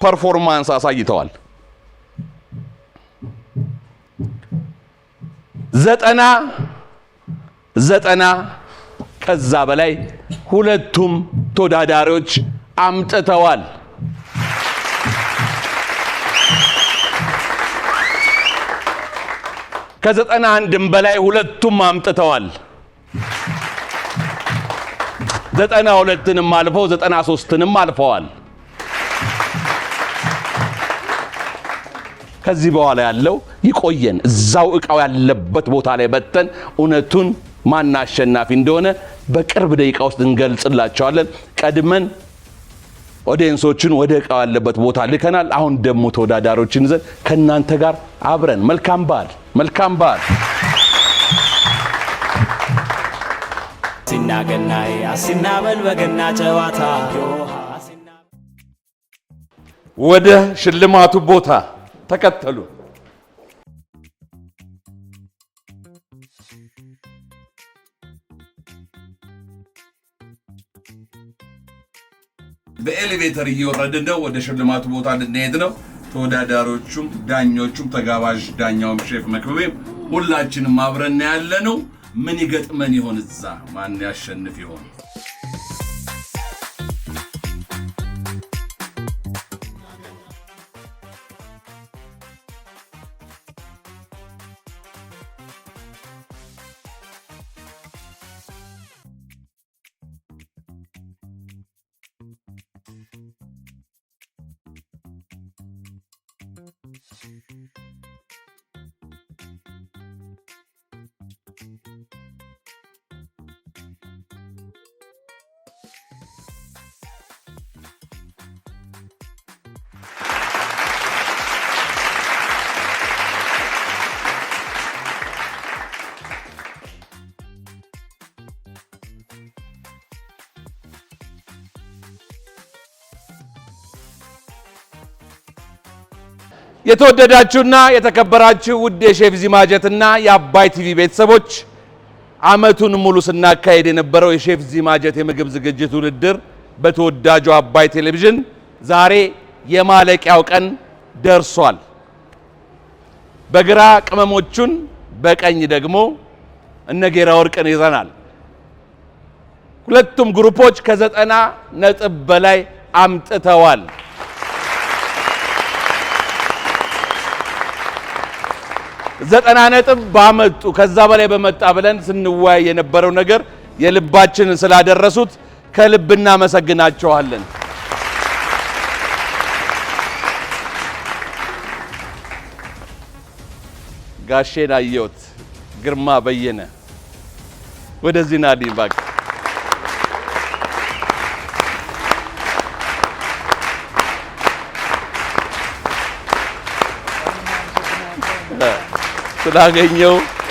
ፐርፎርማንስ አሳይተዋል። 90 ከዛ በላይ ሁለቱም ተወዳዳሪዎች አምጥተዋል። ከ91 በላይ ሁለቱም አምጥተዋል። 92ንም አልፈው 93ንም አልፈዋል። ከዚህ በኋላ ያለው ይቆየን። እዛው እቃው ያለበት ቦታ ላይ በተን እውነቱን ማን አሸናፊ እንደሆነ በቅርብ ደቂቃ ውስጥ እንገልጽላቸዋለን። ቀድመን ኦዲየንሶችን ወደ እቃው ያለበት ቦታ ልከናል። አሁን ደግሞ ተወዳዳሪዎችን ይዘን ከናንተ ጋር አብረን መልካም በዓል ሲናገናይ አሲናበል በገና ጨዋታ ወደ ሽልማቱ ቦታ ተከተሉ። በኤሌቬተር እየወረድን ነው። ወደ ሽልማቱ ቦታ ልንሄድ ነው። ተወዳዳሪዎቹም ዳኞቹም ተጋባዥ ዳኛውም ሼፍ መክብቤም ሁላችንም አብረን ያለነው ምን ይገጥመን ይሆን? እዛ ማን ያሸንፍ ይሆን? የተወደዳችሁና የተከበራችሁ ውድ የሼፍ ዚማጀትና የአባይ ቲቪ ቤተሰቦች ዓመቱን ሙሉ ስናካሄድ የነበረው የሼፍ ዚማጀት የምግብ ዝግጅት ውድድር በተወዳጁ አባይ ቴሌቪዥን ዛሬ የማለቂያው ቀን ደርሷል። በግራ ቅመሞቹን በቀኝ ደግሞ እነጌራ ወርቅን ይዘናል። ሁለቱም ግሩፖች ከ90 ነጥብ በላይ አምጥተዋል። 90 ነጥብ ባመጡ ከዛ በላይ በመጣ ብለን ስንወያይ የነበረው ነገር የልባችንን ስላደረሱት ከልብ እናመሰግናቸዋለን። ጋሼን አየሁት፣ ግርማ በየነ ወደዚህ ናልኝ እባክህ።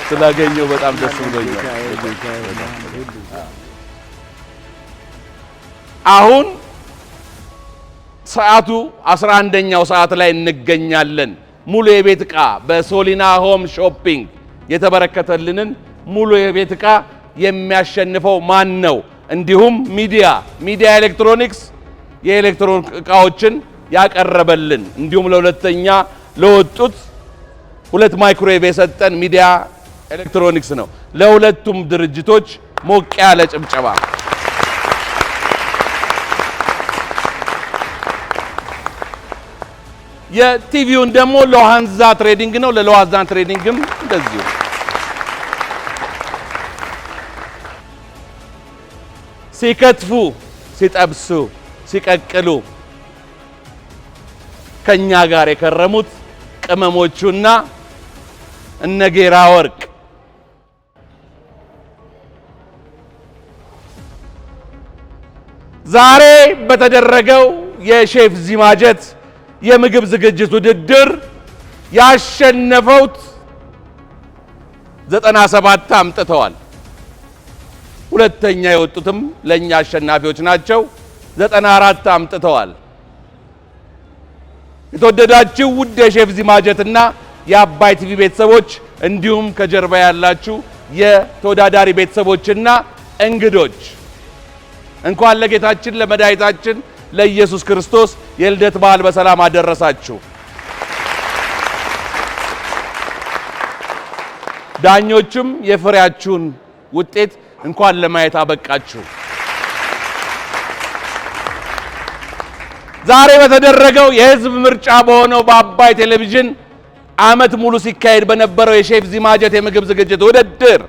ስላገኘው በጣም ደስ ብሎኛል። አሁን ሰዓቱ 11ኛው ሰዓት ላይ እንገኛለን። ሙሉ የቤት ዕቃ በሶሊና ሆም ሾፒንግ የተበረከተልንን ሙሉ የቤት ዕቃ የሚያሸንፈው ማን ነው? እንዲሁም ሚዲያ ኤሌክትሮኒክስ የኤሌክትሮኒክ ዕቃዎችን ያቀረበልን እንዲሁም ለሁለተኛ ለወጡት 2 ማይክሮዌቭ የሰጠን ሚዲያ ኤሌክትሮኒክስ ነው። ለሁለቱም ድርጅቶች ሞቅ ያለ ጭብጨባ። የቲቪውን ደግሞ ሎሃንዛ ትሬዲንግ ነው። ለሎሃንዛ ትሬዲንግም እንደዚሁ ሲከትፉ፣ ሲጠብሱ፣ ሲቀቅሉ ከኛ ጋር የከረሙት ቅመሞቹና እነጌራ ወርቅ ዛሬ በተደረገው የሼፍ ዚማጀት የምግብ ዝግጅት ውድድር ያሸነፈውት 97 አምጥተዋል። ሁለተኛ የወጡትም ለኛ አሸናፊዎች ናቸው። 94 አምጥተዋል። የተወደዳችሁ ውድ የሼፍ ዚማጀትና የአባይ ቲቪ ቤተሰቦች እንዲሁም ከጀርባ ያላችሁ የተወዳዳሪ ቤተሰቦችና እንግዶች እንኳን ለጌታችን ለመድኃኒታችን ለኢየሱስ ክርስቶስ የልደት በዓል በሰላም አደረሳችሁ። ዳኞችም የፍሬያችሁን ውጤት እንኳን ለማየት አበቃችሁ። ዛሬ በተደረገው የህዝብ ምርጫ በሆነው በአባይ ቴሌቪዥን ዓመት ሙሉ ሲካሄድ በነበረው የሼፍ ዚማጀት የምግብ ዝግጅት ውድድር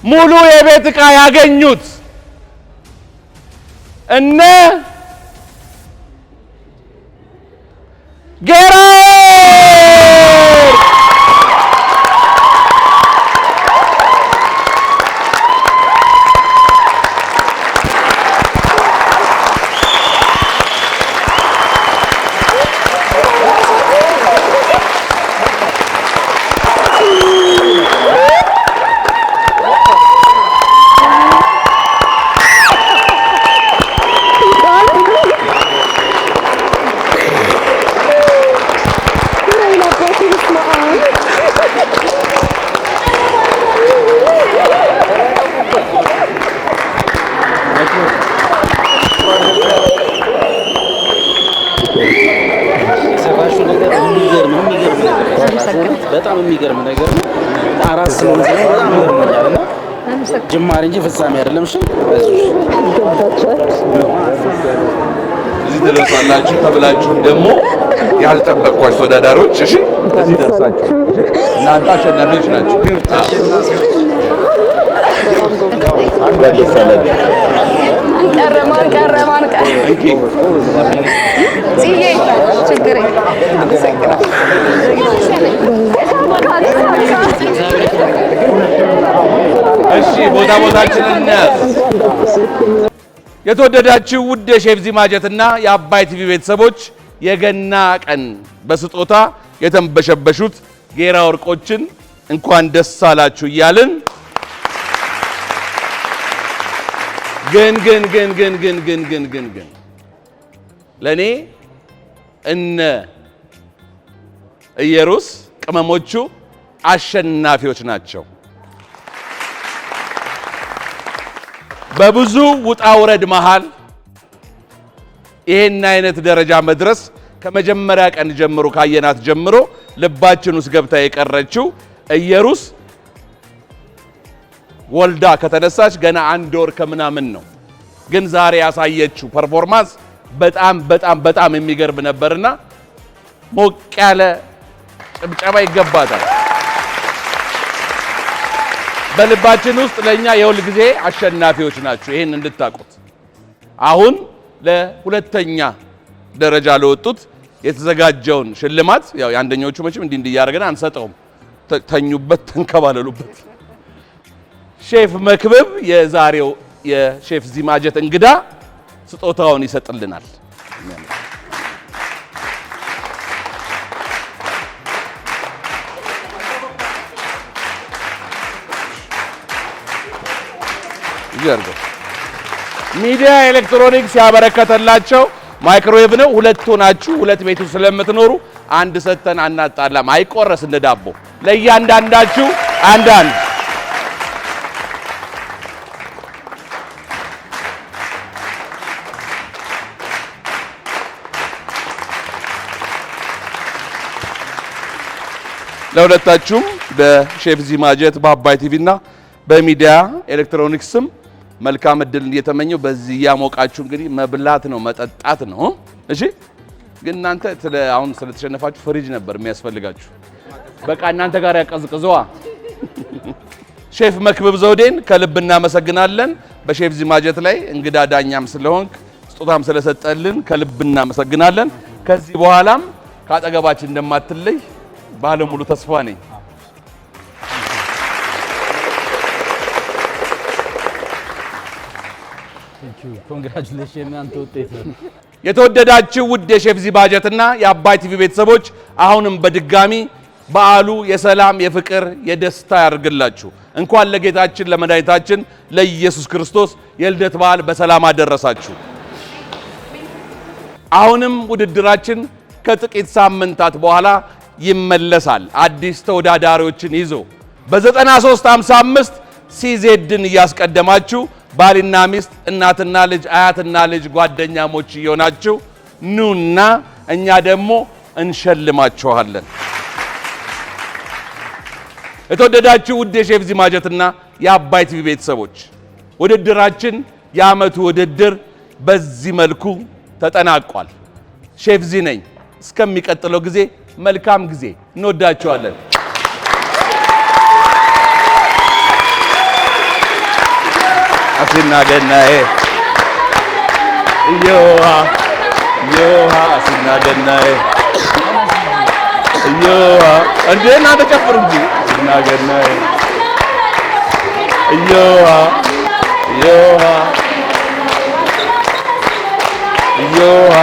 ሙሉ የቤት ዕቃ ያገኙት እነ ጌራ በጣም የሚገርም ነገር ነው። አራት ስምንት ነው። በጣም ይገርምኛልና ጅማሬ እንጂ ፍጻሜ አይደለም። እሺ እዚህ ደረሳላችሁ ተብላችሁ ደግሞ ያልጠበቅኳችሁ ተወዳዳሪዎች እሺ እዚህ ደረሳችሁ። እናንተ አሸናፊዎች ናችሁ። ቀረማን ችግር እሺ ቦታችንን እንያዝ። የተወደዳችሁ ውድ የሼፍ ዚማጀትና የአባይ ቲቪ ቤተሰቦች የገና ቀን በስጦታ የተንበሸበሹት ጌራ ወርቆችን እንኳን ደስ አላችሁ እያልን ግን ለኔ እነ ኢየሩስ ቅመሞቹ አሸናፊዎች ናቸው። በብዙ ውጣ ውረድ መሃል ይሄን አይነት ደረጃ መድረስ ከመጀመሪያ ቀን ጀምሮ ካየናት ጀምሮ ልባችን ውስጥ ገብታ የቀረችው ኢየሩስ ወልዳ ከተነሳች ገና 1 ወር ከምናምን ነው። ግን ዛሬ ያሳየችው ፐርፎርማንስ በጣም የሚገርም ነበርና ሞቅ ያለ ጭብጨባ ይገባታል። በልባችን ውስጥ ለኛ የሁል ጊዜ አሸናፊዎች ናቸው። ይሄን እንድታቁት። አሁን ለሁለተኛ ደረጃ ለወጡት የተዘጋጀውን ሽልማት ያው የአንደኞቹ መቼም እንዲህ እያደረገን አንሰጠውም። ተኙበት፣ ተንከባለሉበት። ሼፍ መክብብ የዛሬው የሼፍ ዚማጀት እንግዳ ስጦታውን ይሰጥልናል። ሚዲያ ኤሌክትሮኒክስ ያበረከተላቸው ማይክሮዌቭ ነው። ሁለት ሆናችሁ ሁለት ቤቱ ስለምትኖሩ አንድ ሰተን አናጣላም። አይቆረስ እንደ ዳቦ ለእያንዳንዳችሁ አንዳንድ። ለሁለታችሁም በሼፍ ዚማጀት በአባይ ቲቪና በሚዲያ ኤሌክትሮኒክስ ስም መልካም እድል እየተመኘው በዚህ ያሞቃችሁ እንግዲህ መብላት ነው መጠጣት ነው። እሺ ግን እናንተ አሁን ስለተሸነፋችሁ ፍሪጅ ነበር የሚያስፈልጋችሁ። በቃ እናንተ ጋር ያቀዝቅዘዋ። ሼፍ መክብብ ዘውዴን ከልብ እናመሰግናለን። በሼፍ ዚማጀት ላይ እንግዳ ዳኛም ስለሆንክ ስጦታም ስለሰጠልን ከልብ እናመሰግናለን። ከዚህ በኋላም ካጠገባችን እንደማትለይ ባለሙሉ ተስፋ ነኝ። ኮንግራቹሌሽን አንተ ውጤት። የተወደዳችሁ ውድ የሼፍ ዚማጀትና የአባይ ቲቪ ቤተሰቦች አሁንም በድጋሚ በዓሉ የሰላም የፍቅር የደስታ ያድርግላችሁ። እንኳን ለጌታችን ለመድኃኒታችን ለኢየሱስ ክርስቶስ የልደት በዓል በሰላም አደረሳችሁ። አሁንም ውድድራችን ከጥቂት ሳምንታት በኋላ ይመለሳል። አዲስ ተወዳዳሪዎችን ይዞ በ9355 ሲዜድን እያስቀደማችሁ ባልና ሚስት እናትና ልጅ አያትና ልጅ ጓደኛሞች እየሆናችሁ ኑና እኛ ደግሞ እንሸልማችኋለን። የተወደዳችሁ ውድ የሼፍ ዚማጀትና የአባይ ቲቪ ቤተሰቦች ውድድራችን የዓመቱ ውድድር በዚህ መልኩ ተጠናቋል። ሼፍ ዚ ነኝ። እስከሚቀጥለው ጊዜ መልካም ጊዜ። እንወዳችኋለን። አሲና ገናዬ እዮሃ እዮሃ አሲና ገናዬ እዮሃ እንዴ እናንተ ጨፍሩ እንጂ አሲና ገናዬ እዮሃ እዮሃ እዮሃ